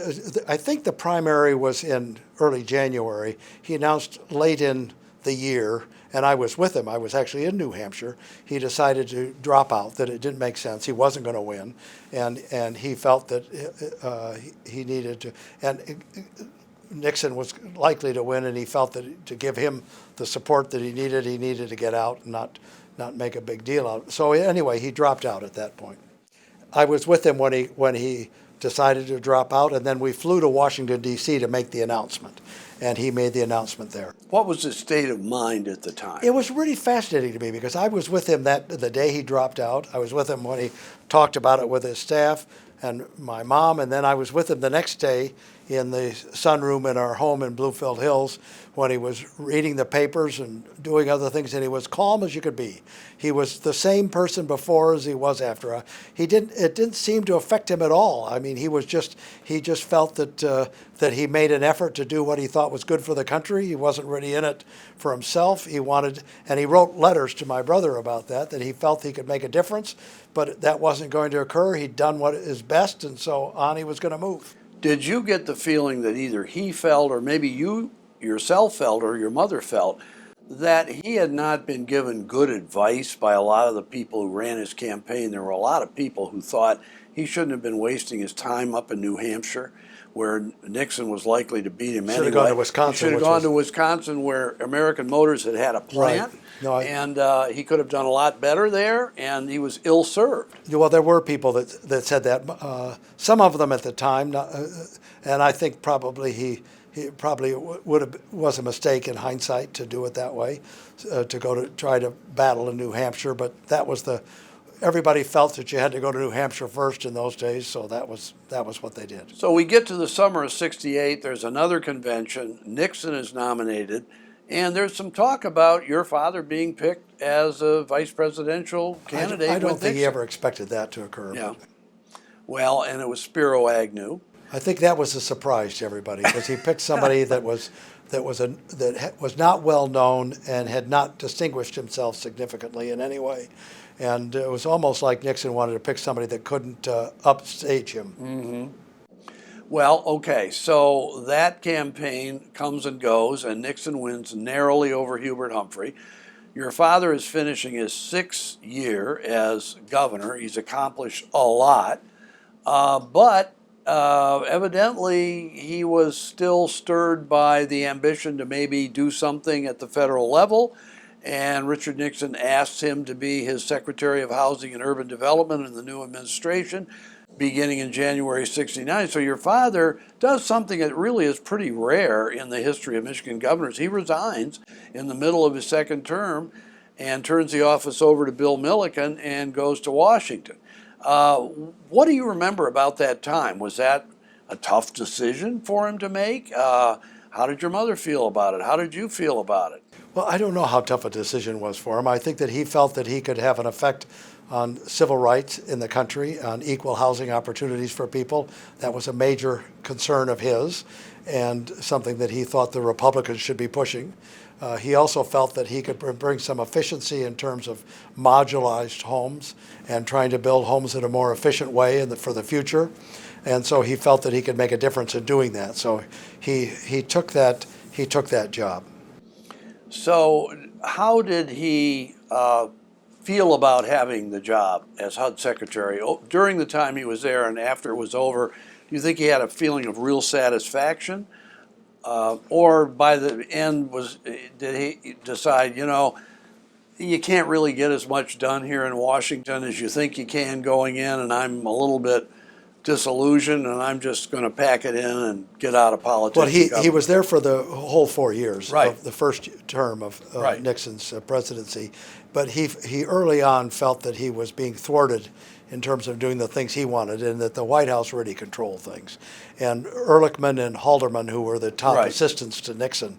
Speaker 2: I think the primary was in early January. He announced late in the year, and I was with him. I was actually in New Hampshire. He decided to drop out, that it didn't make sense. He wasn't going to win, and he felt that he needed to, and Nixon was likely to win, and he felt that to give him the support that he needed to get out and not make a big deal out of it. So anyway, he dropped out at that point. I was with him when he decided to drop out, and then we flew to Washington, D.C. to make the announcement, and he made the announcement there.
Speaker 1: What was his state of mind at the time?
Speaker 2: It was really fascinating to me because I was with him the day he dropped out. I was with him when he talked about it with his staff and my mom, and then I was with him the next day in the sunroom in our home in Bluefield Hills when he was reading the papers and doing other things, and he was calm as you could be. He was the same person before as he was after. It didn't seem to affect him at all. I mean, he just felt that he made an effort to do what he thought was good for the country. He wasn't really in it for himself. And he wrote letters to my brother about that he felt he could make a difference, but that wasn't going to occur. He'd done what is best, and so on he was going to move.
Speaker 1: Did you get the feeling that either he felt, or maybe you yourself felt, or your mother felt, that he had not been given good advice by a lot of the people who ran his campaign? There were a lot of people who thought he shouldn't have been wasting his time up in New Hampshire, where Nixon was likely to beat him anyway.
Speaker 2: Should have gone to Wisconsin.
Speaker 1: He should have gone to Wisconsin, where American Motors had a plant,
Speaker 2: right. No,
Speaker 1: and he could have done a lot better there, and he was ill-served.
Speaker 2: Well, there were people that said that. Some of them at the time, and I think probably he probably was a mistake in hindsight to do it that way, to go to try to battle in New Hampshire. But everybody felt that you had to go to New Hampshire first in those days, so that was what they did.
Speaker 1: So we get to the summer of '68. There's another convention. Nixon is nominated. And there's some talk about your father being picked as a vice presidential candidate.
Speaker 2: I don't
Speaker 1: with
Speaker 2: think he
Speaker 1: Nixon.
Speaker 2: ever expected that to occur.
Speaker 1: Yeah. Well, and it was Spiro Agnew.
Speaker 2: I think that was a surprise to everybody because he picked somebody that was not well known and had not distinguished himself significantly in any way, and it was almost like Nixon wanted to pick somebody that couldn't upstage him.
Speaker 1: Mm-hmm. Well, okay, so that campaign comes and goes, and Nixon wins narrowly over Hubert Humphrey. Your father is finishing his 6th year as governor. He's accomplished a lot, but evidently he was still stirred by the ambition to maybe do something at the federal level, and Richard Nixon asked him to be his Secretary of Housing and Urban Development in the new administration, beginning in January '69. So your father does something that really is pretty rare in the history of Michigan governors. He resigns in the middle of his second term and turns the office over to Bill Milliken and goes to Washington. What do you remember about that time? Was that a tough decision for him to make? How did your mother feel about it? How did you feel about it?
Speaker 2: Well, I don't know how tough a decision was for him. I think that he felt that he could have an effect on civil rights in the country, on equal housing opportunities for people. That was a major concern of his and something that he thought the Republicans should be pushing. He also felt that he could bring some efficiency in terms of modularized homes and trying to build homes in a more efficient way for the future. And so he felt that he could make a difference in doing that. So he took that job.
Speaker 1: So, how did he feel about having the job as HUD secretary during the time he was there and after it was over? Do you think he had a feeling of real satisfaction, or by the end did he decide, you can't really get as much done here in Washington as you think you can going in, and I'm a little bit disillusioned, and I'm just going to pack it in and get out of politics?
Speaker 2: Well, he was there for the whole 4 years
Speaker 1: Right.
Speaker 2: of the first term of
Speaker 1: Right.
Speaker 2: Nixon's presidency, but he early on felt that he was being thwarted in terms of doing the things he wanted, and that the White House really controlled things. And Ehrlichman and Haldeman, who were the top
Speaker 1: Right.
Speaker 2: assistants to Nixon,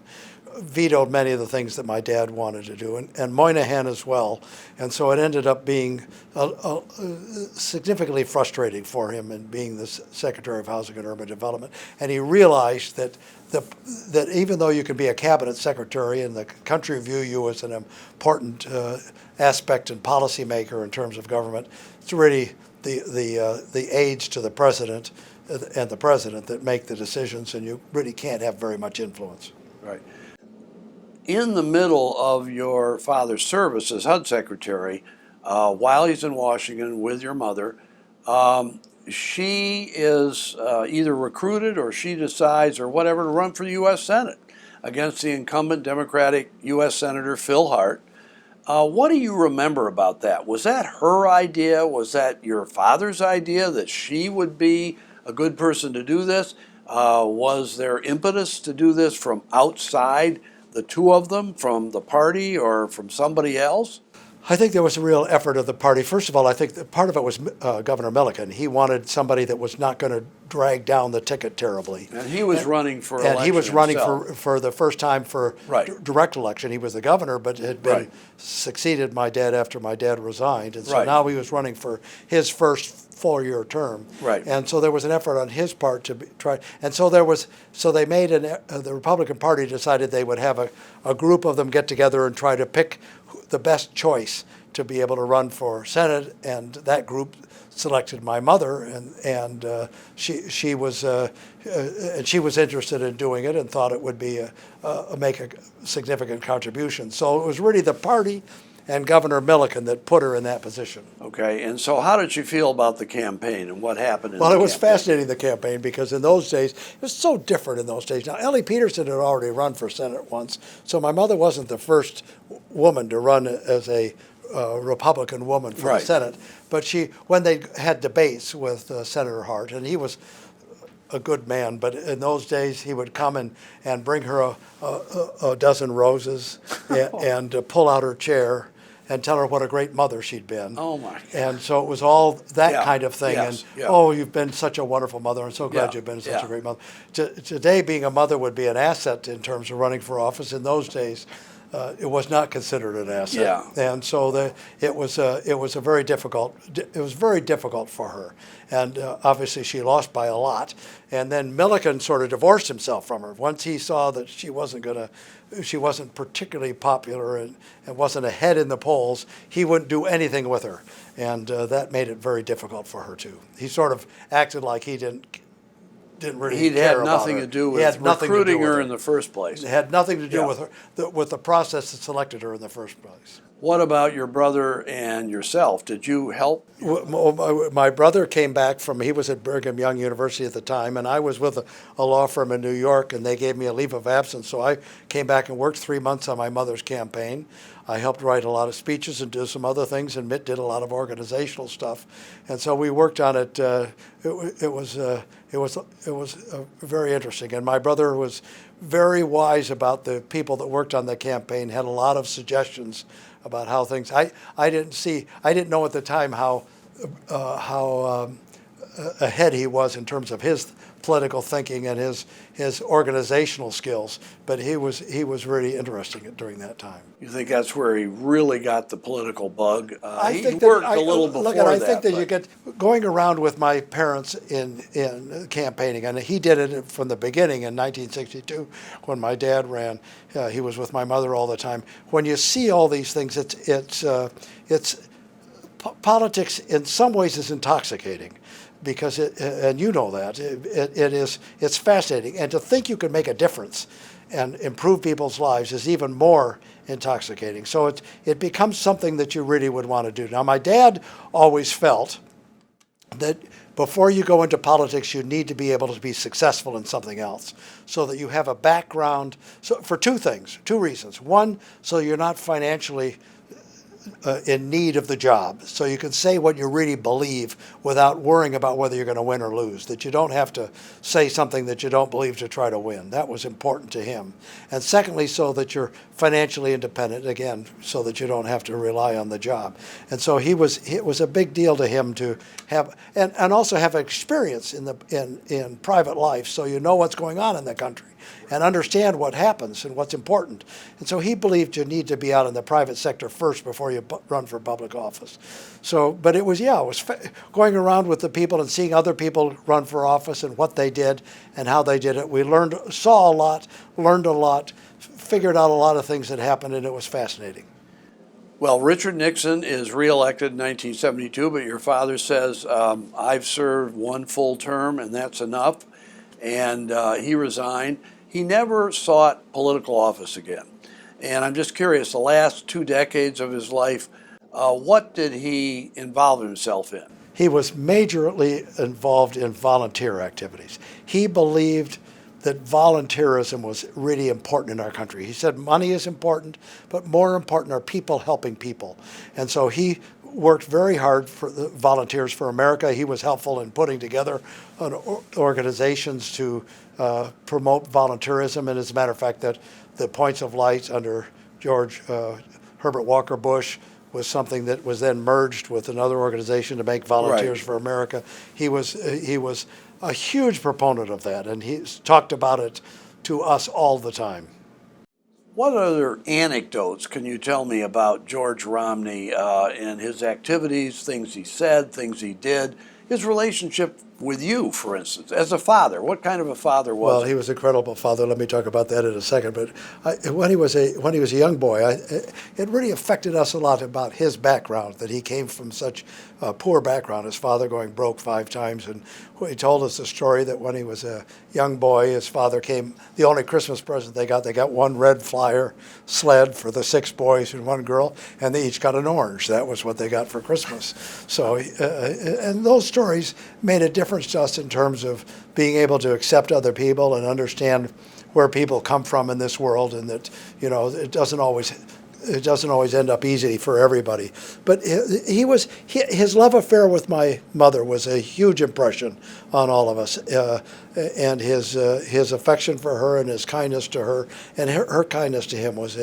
Speaker 2: vetoed many of the things that my dad wanted to do, and Moynihan as well. And so it ended up being significantly frustrating for him in being the Secretary of Housing and Urban Development. And he realized that even though you can be a cabinet secretary and the country view you as an important aspect and policymaker in terms of government, it's really the aides to the president and the president that make the decisions, and you really can't have very much influence.
Speaker 1: Right. In the middle of your father's service as HUD secretary, while he's in Washington with your mother, she is either recruited or she decides or whatever to run for the U.S. Senate against the incumbent Democratic U.S. Senator Phil Hart. What do you remember about that? Was that her idea? Was that your father's idea that she would be a good person to do this? Was there impetus to do this from outside the two of them, from the party or from somebody else?
Speaker 2: I think there was a real effort of the party. First of all, I think that part of it was Governor Milliken. He wanted somebody that was not going to drag down the ticket terribly.
Speaker 1: And he was running for election
Speaker 2: And he was running
Speaker 1: himself.
Speaker 2: for the first time for
Speaker 1: Right.
Speaker 2: direct election. He was the governor, but had been
Speaker 1: Right.
Speaker 2: succeeded my dad after my dad resigned. And so
Speaker 1: Right.
Speaker 2: now he was running for his first 4-year term.
Speaker 1: Right.
Speaker 2: And so there was an effort on his part to try. And so they made the Republican Party decided they would have a group of them get together and try to pick the best choice to be able to run for Senate, and that group selected my mother, and she was interested in doing it and thought it would be make a significant contribution. So it was really the party and Governor Milliken that put her in that position.
Speaker 1: Okay, and so how did you feel about the campaign and what happened in
Speaker 2: Well,
Speaker 1: the
Speaker 2: it was
Speaker 1: campaign?
Speaker 2: fascinating, the campaign, because in those days, it was so different in those days. Now, Ellie Peterson had already run for Senate once, so my mother wasn't the first woman to run as a Republican woman for
Speaker 1: Right.
Speaker 2: the Senate. But when they had debates with Senator Hart, and he was a good man, but in those days he would come and bring her a dozen roses and pull out her chair and tell her what a great mother she'd been.
Speaker 1: Oh, my God.
Speaker 2: And so it was all that
Speaker 1: Yeah,
Speaker 2: kind of thing.
Speaker 1: yes,
Speaker 2: And,
Speaker 1: yeah.
Speaker 2: oh, you've been such a wonderful mother. I'm so glad
Speaker 1: Yeah,
Speaker 2: you've been such
Speaker 1: yeah.
Speaker 2: a great mother. Today, being a mother would be an asset in terms of running for office. In those days, it was not considered an asset.
Speaker 1: Yeah.
Speaker 2: And so it was very difficult for her. And obviously she lost by a lot. And then Milliken sort of divorced himself from her. Once he saw that she wasn't particularly popular and wasn't ahead in the polls, he wouldn't do anything with her. And that made it very difficult for her too. He sort of acted like he didn't really
Speaker 1: He'd
Speaker 2: care
Speaker 1: had
Speaker 2: about
Speaker 1: nothing
Speaker 2: her.
Speaker 1: to do
Speaker 2: He
Speaker 1: with
Speaker 2: had nothing to do
Speaker 1: recruiting
Speaker 2: with
Speaker 1: her in the first place.
Speaker 2: It had nothing to do
Speaker 1: Yeah.
Speaker 2: with her, with the process that selected her in the first place.
Speaker 1: What about your brother and yourself? Did you help?
Speaker 2: My brother came back he was at Brigham Young University at the time, and I was with a law firm in New York, and they gave me a leave of absence. So I came back and worked 3 months on my mother's campaign. I helped write a lot of speeches and do some other things, and Mitt did a lot of organizational stuff. And so we worked on it. It was very interesting. And my brother was very wise about the people that worked on the campaign, had a lot of suggestions about how things. I didn't know at the time how ahead he was in terms of his political thinking and his organizational skills. But he was really interesting during that time.
Speaker 1: You think that's where he really got the political bug?
Speaker 2: I
Speaker 1: He
Speaker 2: think
Speaker 1: worked
Speaker 2: that,
Speaker 1: a little before
Speaker 2: look, and I
Speaker 1: that.
Speaker 2: think that you
Speaker 1: but-
Speaker 2: get going around with my parents in campaigning, and he did it from the beginning in 1962 when my dad ran. He was with my mother all the time. When you see all these things, politics in some ways is intoxicating, because and you know that it's fascinating, and to think you can make a difference and improve people's lives is even more intoxicating. So it becomes something that you really would want to do. Now, my dad always felt that before you go into politics, you need to be able to be successful in something else, so that you have a background. So for two reasons. One, so you're not financially in need of the job, so you can say what you really believe without worrying about whether you're going to win or lose, that you don't have to say something that you don't believe to try to win. That was important to him. And secondly, so that you're financially independent, again, so that you don't have to rely on the job. And so it was a big deal to him to have, and also have experience in private life, so you know what's going on in the country and understand what happens and what's important. And so he believed you need to be out in the private sector first before you run for public office. So, but it was going around with the people and seeing other people run for office and what they did and how they did it. We saw a lot, learned a lot, figured out a lot of things that happened, and it was fascinating.
Speaker 1: Well, Richard Nixon is reelected in 1972, but your father says, I've served one full term and that's enough. And he resigned. He never sought political office again. And I'm just curious, the last 2 decades of his life, what did he involve himself in?
Speaker 2: He was majorly involved in volunteer activities. He believed that volunteerism was really important in our country. He said money is important, but more important are people helping people. And so he worked very hard for the Volunteers for America. He was helpful in putting together organizations to promote volunteerism. And as a matter of fact, that the Points of Light under George Herbert Walker Bush was something that was then merged with another organization to make Volunteers
Speaker 1: Right.
Speaker 2: for America. He was a huge proponent of that, and he's talked about it to us all the time.
Speaker 1: What other anecdotes can you tell me about George Romney and his activities, things he said, things he did, his relationship with you, for instance, as a father? What kind of a father was
Speaker 2: Well,
Speaker 1: he?
Speaker 2: he was an incredible father. Let me talk about that in a second. But when he was a young boy, it really affected us a lot about his background. That he came from such a poor background. His father going broke 5 times, and he told us a story that when he was a young boy, his father came. The only Christmas present they got one red flyer sled for the 6 boys and 1 girl, and they each got an orange. That was what they got for Christmas. So, and those stories made a difference to us in terms of being able to accept other people and understand where people come from in this world, and that it doesn't always end up easy for everybody. But his love affair with my mother was a huge impression on all of us, and his affection for her and his kindness to her and her kindness to him was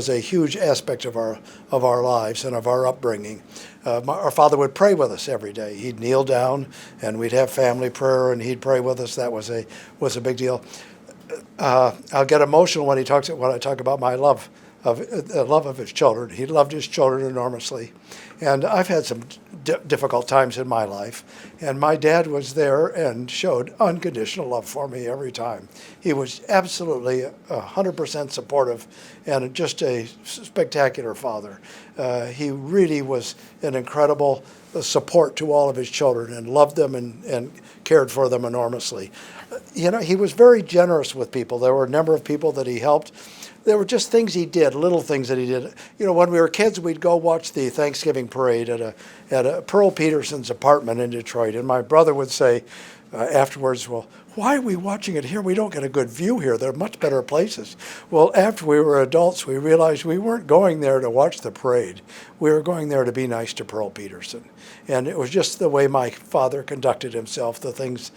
Speaker 2: a huge aspect of our lives and of our upbringing. Our father would pray with us every day. He'd kneel down, and we'd have family prayer, and he'd pray with us. That was a big deal. I'll get emotional when I talk about my love of his children. He loved his children enormously, and I've had some difficult times in my life, and my dad was there and showed unconditional love for me every time. He was absolutely 100% supportive and just a spectacular father. He really was an incredible support to all of his children and loved them and cared for them enormously. He was very generous with people. There were a number of people that he helped. There were just things he did, little things that he did. When we were kids, we'd go watch the Thanksgiving parade at a Pearl Peterson's apartment in Detroit, and my brother would say afterwards, "Well, why are we watching it here? We don't get a good view here. There are much better places." Well, after we were adults, we realized we weren't going there to watch the parade. We were going there to be nice to Pearl Peterson, and it was just the way my father conducted himself, the things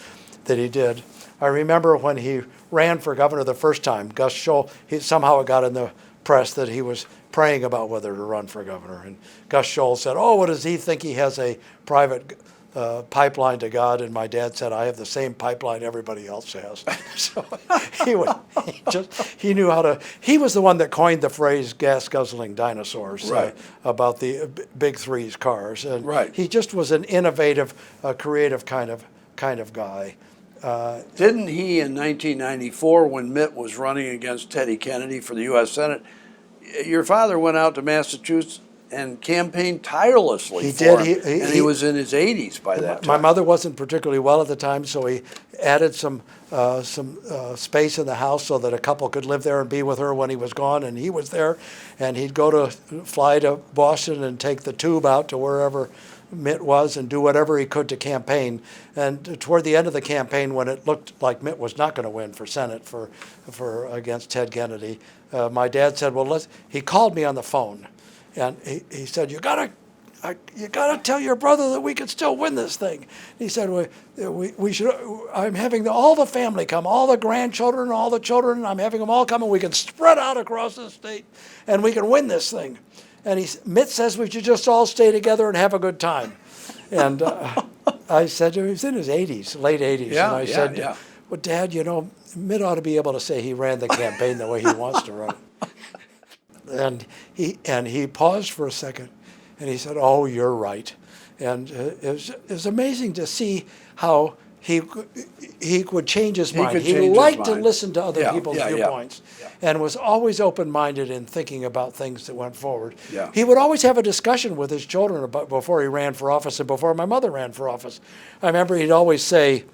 Speaker 2: that he did. I remember when he ran for governor the first time, Gus Scholl, somehow it got in the press that he was praying about whether to run for governor. And Gus Scholl said, "Oh, what does he think he has a private pipeline to God, and my dad said, I have the same pipeline everybody else has. So he knew how to, he was the one that coined the phrase gas guzzling dinosaurs,
Speaker 1: Right.
Speaker 2: about the big threes cars. And
Speaker 1: Right.
Speaker 2: he just was an innovative, creative kind of guy.
Speaker 1: Didn't he in 1994, when Mitt was running against Teddy Kennedy for the U.S. Senate, your father went out to Massachusetts and campaigned tirelessly
Speaker 2: He
Speaker 1: for
Speaker 2: did.
Speaker 1: him, and he was in his 80s by that
Speaker 2: My
Speaker 1: time.
Speaker 2: mother wasn't particularly well at the time, so he added some space in the house so that a couple could live there and be with her when he was gone, and he was there. And he'd fly to Boston and take the tube out to wherever Mitt was and do whatever he could to campaign. And toward the end of the campaign, when it looked like Mitt was not going to win for Senate for against Ted Kennedy, my dad said, well, he called me on the phone. And he said, you gotta tell your brother that we could still win this thing. He said, we should. I'm having all the family come, all the grandchildren, all the children. I'm having them all come, and we can spread out across the state, and we can win this thing. And Mitt says we should just all stay together and have a good time. And I said to him, he was in his 80s, late 80s,
Speaker 1: Yeah,
Speaker 2: and I
Speaker 1: yeah,
Speaker 2: said,
Speaker 1: yeah.
Speaker 2: well, Dad, Mitt ought to be able to say he ran the campaign the way he wants to run. And he paused for a second, and he said, "Oh, you're right." And it was amazing to see how he could change his mind.
Speaker 1: could
Speaker 2: He
Speaker 1: change his
Speaker 2: liked to
Speaker 1: mind.
Speaker 2: listen to other people's
Speaker 1: yeah.
Speaker 2: viewpoints, and was always open-minded in thinking about things that went forward.
Speaker 1: Yeah.
Speaker 2: He would always have a discussion with his children before he ran for office and before my mother ran for office. I remember he'd always say,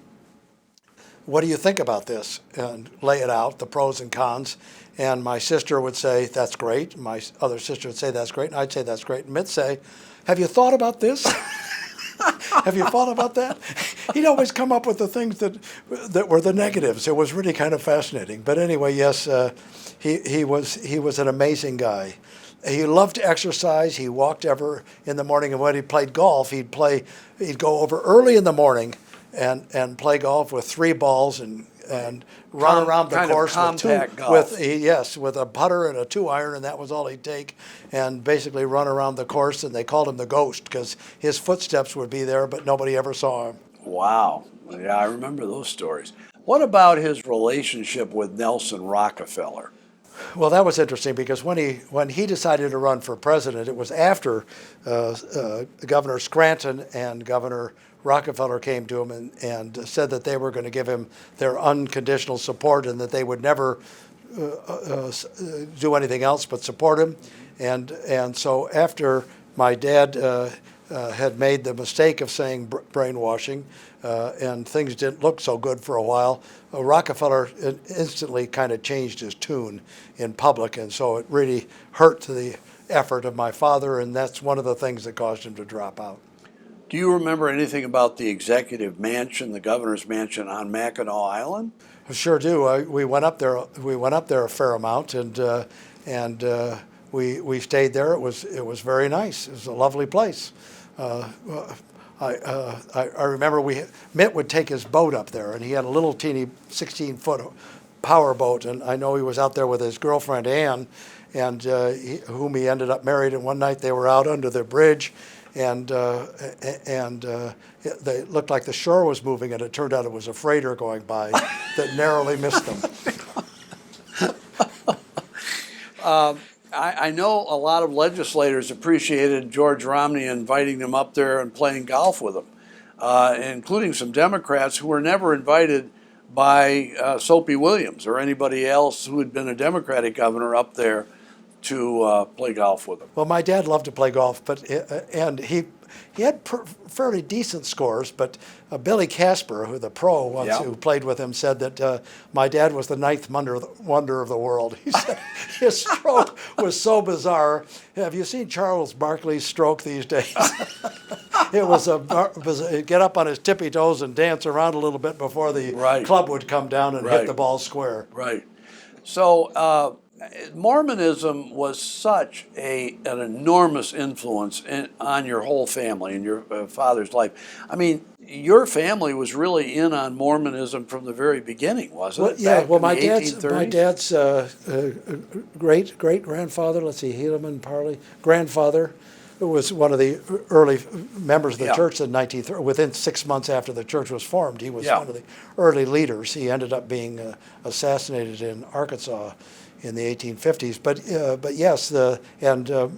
Speaker 2: what do you think about this? And lay it out, the pros and cons. And my sister would say, that's great. My other sister would say, that's great. And I'd say, that's great. And Mitt say, have you thought about this? Have you thought about that? He'd always come up with the things that were the negatives. It was really kind of fascinating. But anyway, yes, he was an amazing guy. He loved to exercise. He walked ever in the morning. And when he played golf, he'd go over early in the morning and play golf with 3 balls and run around the course with a putter and a 2-iron, and that was all he'd take, and basically run around the course. And they called him the Ghost because his footsteps would be there, but nobody ever saw him.
Speaker 1: Wow. Yeah, I remember those stories. What about his relationship with Nelson Rockefeller?
Speaker 2: Well, that was interesting because when he decided to run for president, it was after Governor Scranton and Governor Rockefeller came to him and said that they were going to give him their unconditional support and that they would never do anything else but support him. And so after my dad had made the mistake of saying brainwashing, and things didn't look so good for a while, Rockefeller instantly kind of changed his tune in public, and so it really hurt the effort of my father, and that's one of the things that caused him to drop out.
Speaker 1: Do you remember anything about the executive mansion, the governor's mansion on Mackinac Island?
Speaker 2: I sure do. We went up there. We went up there a fair amount, and we stayed there. It was very nice. It was a lovely place. I remember Mitt would take his boat up there, and he had a little teeny 16-foot power boat, and I know he was out there with his girlfriend Ann, and whom he ended up married. And one night they were out under the bridge, and they looked like the shore was moving, and it turned out it was a freighter going by that narrowly missed them.
Speaker 1: I know a lot of legislators appreciated George Romney inviting them up there and playing golf with them, including some Democrats who were never invited by Soapy Williams or anybody else who had been a Democratic governor up there to play golf with him.
Speaker 2: Well, my dad loved to play golf, and he had fairly decent scores, but Billy Casper, who the pro once who played with him, said that my dad was the 9th wonder of the world. He said his stroke was so bizarre. Have you seen Charles Barkley's stroke these days? It was get up on his tippy toes and dance around a little bit before the club would come down and hit the ball square.
Speaker 1: Right. So Mormonism was such an enormous influence on your whole family and your father's life. I mean, your family was really in on Mormonism from the very beginning, wasn't it?
Speaker 2: Yeah. Well, my dad's
Speaker 1: 1830s?
Speaker 2: great grandfather. Let's see, Helaman Parley, grandfather was one of the early members of the
Speaker 1: Yeah.
Speaker 2: church in within 6 months after the church was formed. He was
Speaker 1: Yeah.
Speaker 2: one of the early leaders. He ended up being assassinated in Arkansas in the 1850s. But yes,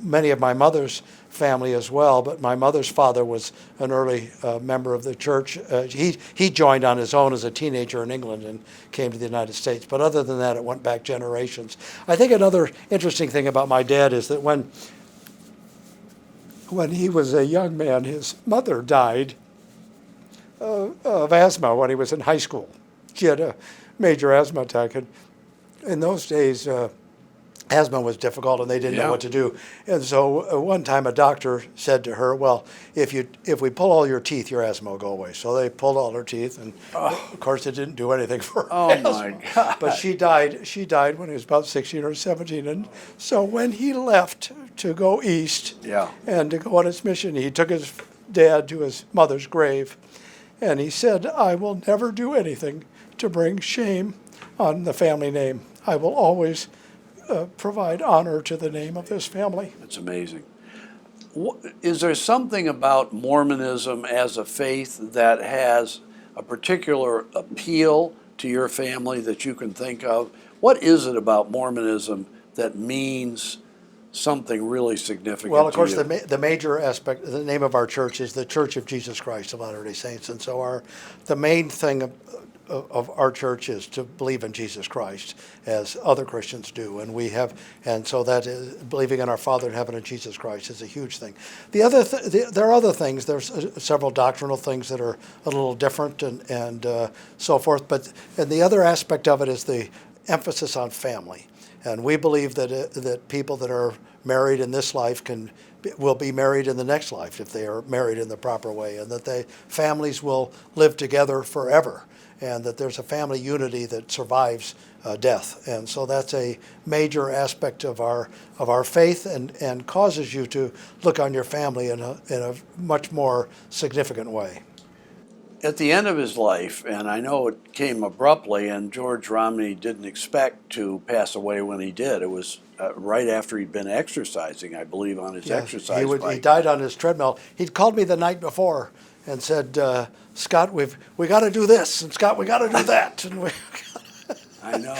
Speaker 2: many of my mother's family as well. But my mother's father was an early member of the church. He joined on his own as a teenager in England and came to the United States. But other than that, it went back generations. I think another interesting thing about my dad is that when he was a young man, his mother died of asthma when he was in high school. She had a major asthma attack. And in those days, asthma was difficult and they didn't know
Speaker 1: Yeah.
Speaker 2: what to do. And so one time a doctor said to her, well, if we pull all your teeth, your asthma will go away. So they pulled all her teeth, and of course it didn't do anything for her
Speaker 1: Oh
Speaker 2: asthma.
Speaker 1: my God.
Speaker 2: But she died when he was about 16 or 17. And so when he left to go east
Speaker 1: Yeah.
Speaker 2: and to go on his mission, he took his dad to his mother's grave. And he said, I will never do anything to bring shame on the family name. I will always provide honor to the name of this family.
Speaker 1: That's amazing. Is there something about Mormonism as a faith that has a particular appeal to your family that you can think of? What is it about Mormonism that means something really significant
Speaker 2: Well, of
Speaker 1: to
Speaker 2: course,
Speaker 1: you?
Speaker 2: the major aspect, the name of our church is the Church of Jesus Christ of Latter-day Saints. And so the main thing of our church is to believe in Jesus Christ, as other Christians do, and so that is, believing in our Father in heaven and Jesus Christ is a huge thing. There are other things. There's several doctrinal things that are a little different and so forth. And the other aspect of it is the emphasis on family, and we believe that people that are married in this life will be married in the next life if they are married in the proper way, and that families will live together forever, and that there's a family unity that survives death. And so that's a major aspect of our faith, and causes you to look on your family in a much more significant way.
Speaker 1: At the end of his life, and I know it came abruptly, and George Romney didn't expect to pass away when he did. It was right after he'd been exercising, I believe, on his
Speaker 2: Yes,
Speaker 1: exercise
Speaker 2: he
Speaker 1: bike.
Speaker 2: died on his treadmill. He'd called me the night before and said, Scott, we got to do this, and Scott, we got to do that. And
Speaker 1: I know.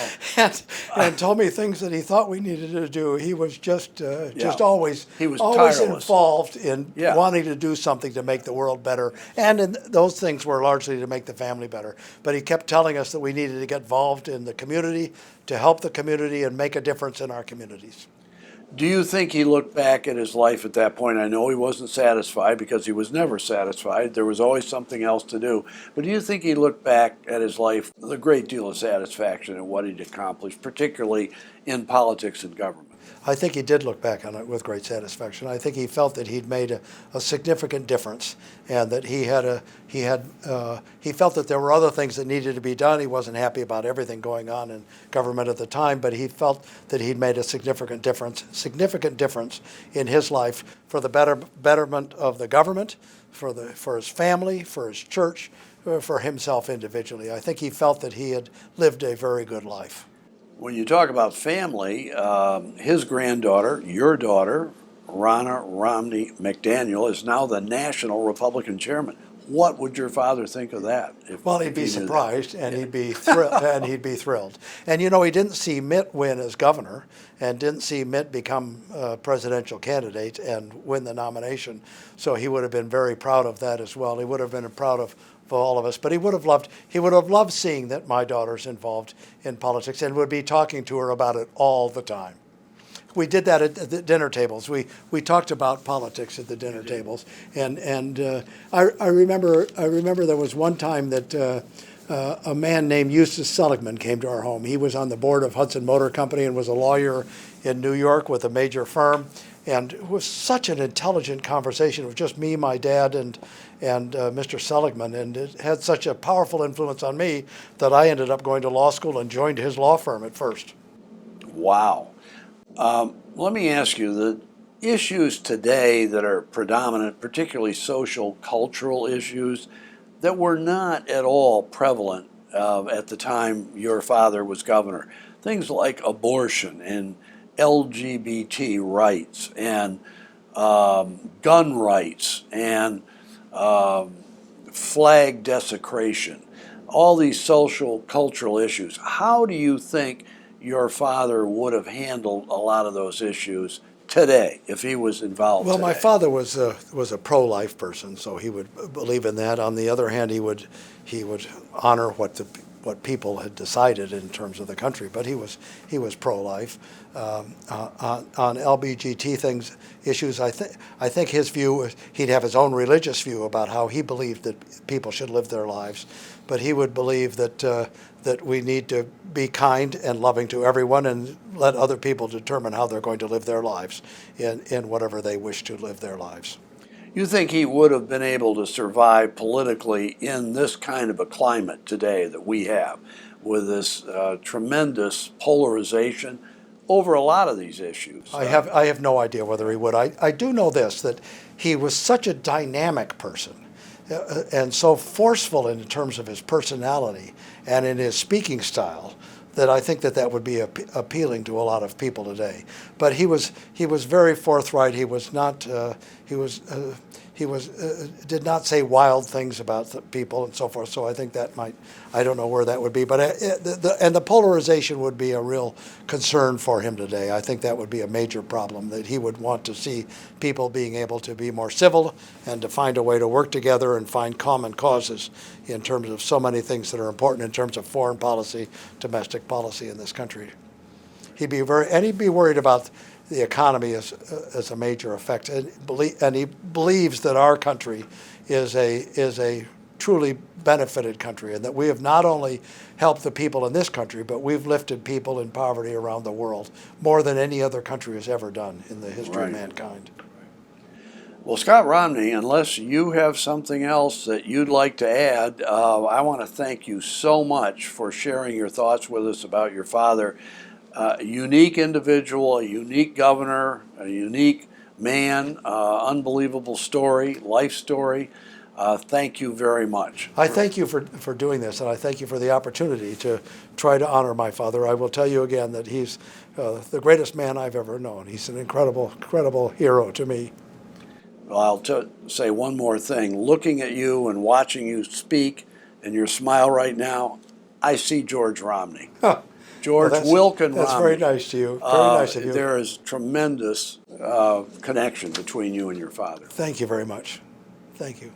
Speaker 2: and told me things that he thought we needed to do. He was just always
Speaker 1: He was
Speaker 2: always
Speaker 1: tireless.
Speaker 2: involved in
Speaker 1: Yeah.
Speaker 2: wanting to do something to make the world better, and those things were largely to make the family better. But he kept telling us that we needed to get involved in the community, to help the community and make a difference in our communities.
Speaker 1: Do you think he looked back at his life at that point? I know he wasn't satisfied, because he was never satisfied. There was always something else to do. But do you think he looked back at his life with a great deal of satisfaction in what he'd accomplished, particularly in politics and government?
Speaker 2: I think he did look back on it with great satisfaction. I think he felt that he'd made a significant difference, and that he felt that there were other things that needed to be done. He wasn't happy about everything going on in government at the time, but he felt that he'd made a significant difference in his life for the betterment of the government, for his family, for his church, for himself individually. I think he felt that he had lived a very good life.
Speaker 1: When you talk about family, his granddaughter, your daughter, Ronna Romney McDaniel, is now the national Republican chairman. What would your father think of that?
Speaker 2: Well, he'd
Speaker 1: if
Speaker 2: be
Speaker 1: he knew that?
Speaker 2: surprised, and he'd be thrilled. And he didn't see Mitt win as governor, and didn't see Mitt become a presidential candidate and win the nomination. So he would have been very proud of that as well. He would have been proud of for all of us. But he would have loved seeing that my daughter's involved in politics, and would be talking to her about it all the time. We did that at the dinner tables. We talked about politics at the dinner tables, and I remember there was one time that a man named Eustace Seligman came to our home. He was on the board of Hudson Motor Company and was a lawyer in New York with a major firm. And it was such an intelligent conversation. It was just me, my dad, and Mr. Seligman, and it had such a powerful influence on me that I ended up going to law school and joined his law firm at first.
Speaker 1: Wow. Let me ask you, the issues today that are predominant, particularly social, cultural issues, that were not at all prevalent at the time your father was governor, things like abortion and LGBT rights and gun rights and flag desecration, all these social, cultural issues. How do you think your father would have handled a lot of those issues today if he was involved
Speaker 2: Well,
Speaker 1: today?
Speaker 2: my father was a pro-life person, so he would believe in that. On the other hand, he would honor what people had decided in terms of the country, but he was pro-life. On LBGT issues, I think his view, he'd have his own religious view about how he believed that people should live their lives, but he would believe that we need to be kind and loving to everyone and let other people determine how they're going to live their lives in whatever they wish to live their lives.
Speaker 1: You think he would have been able to survive politically in this kind of a climate today that we have, with this tremendous polarization over a lot of these issues?
Speaker 2: I have no idea whether he would. I do know this, that he was such a dynamic person and so forceful in terms of his personality and in his speaking style that I think that would be appealing to a lot of people today. But he was very forthright. He was not did not say wild things about the people and so forth. So I think that I don't know where that would be. But the polarization would be a real concern for him today. I think that would be a major problem, that he would want to see people being able to be more civil and to find a way to work together and find common causes in terms of so many things that are important in terms of foreign policy, domestic policy in this country. He'd be worried about the economy as a major effect, and he believes that our country is a truly benefited country, and that we have not only helped the people in this country, but we've lifted people in poverty around the world more than any other country has ever done in the history of mankind.
Speaker 1: Well, Scott Romney, unless you have something else that you'd like to add, I want to thank you so much for sharing your thoughts with us about your father. A unique individual, a unique governor, a unique man, unbelievable story, life story. Thank you very much.
Speaker 2: I thank you for doing this, and I thank you for the opportunity to try to honor my father. I will tell you again that he's the greatest man I've ever known. He's an incredible hero to me.
Speaker 1: Well, I'll say one more thing. Looking at you and watching you speak and your smile right now, I see George Romney.
Speaker 2: Huh.
Speaker 1: George Wilkin Romney.
Speaker 2: That's very nice to you. Very nice of you.
Speaker 1: There is tremendous connection between you and your father.
Speaker 2: Thank you very much. Thank you.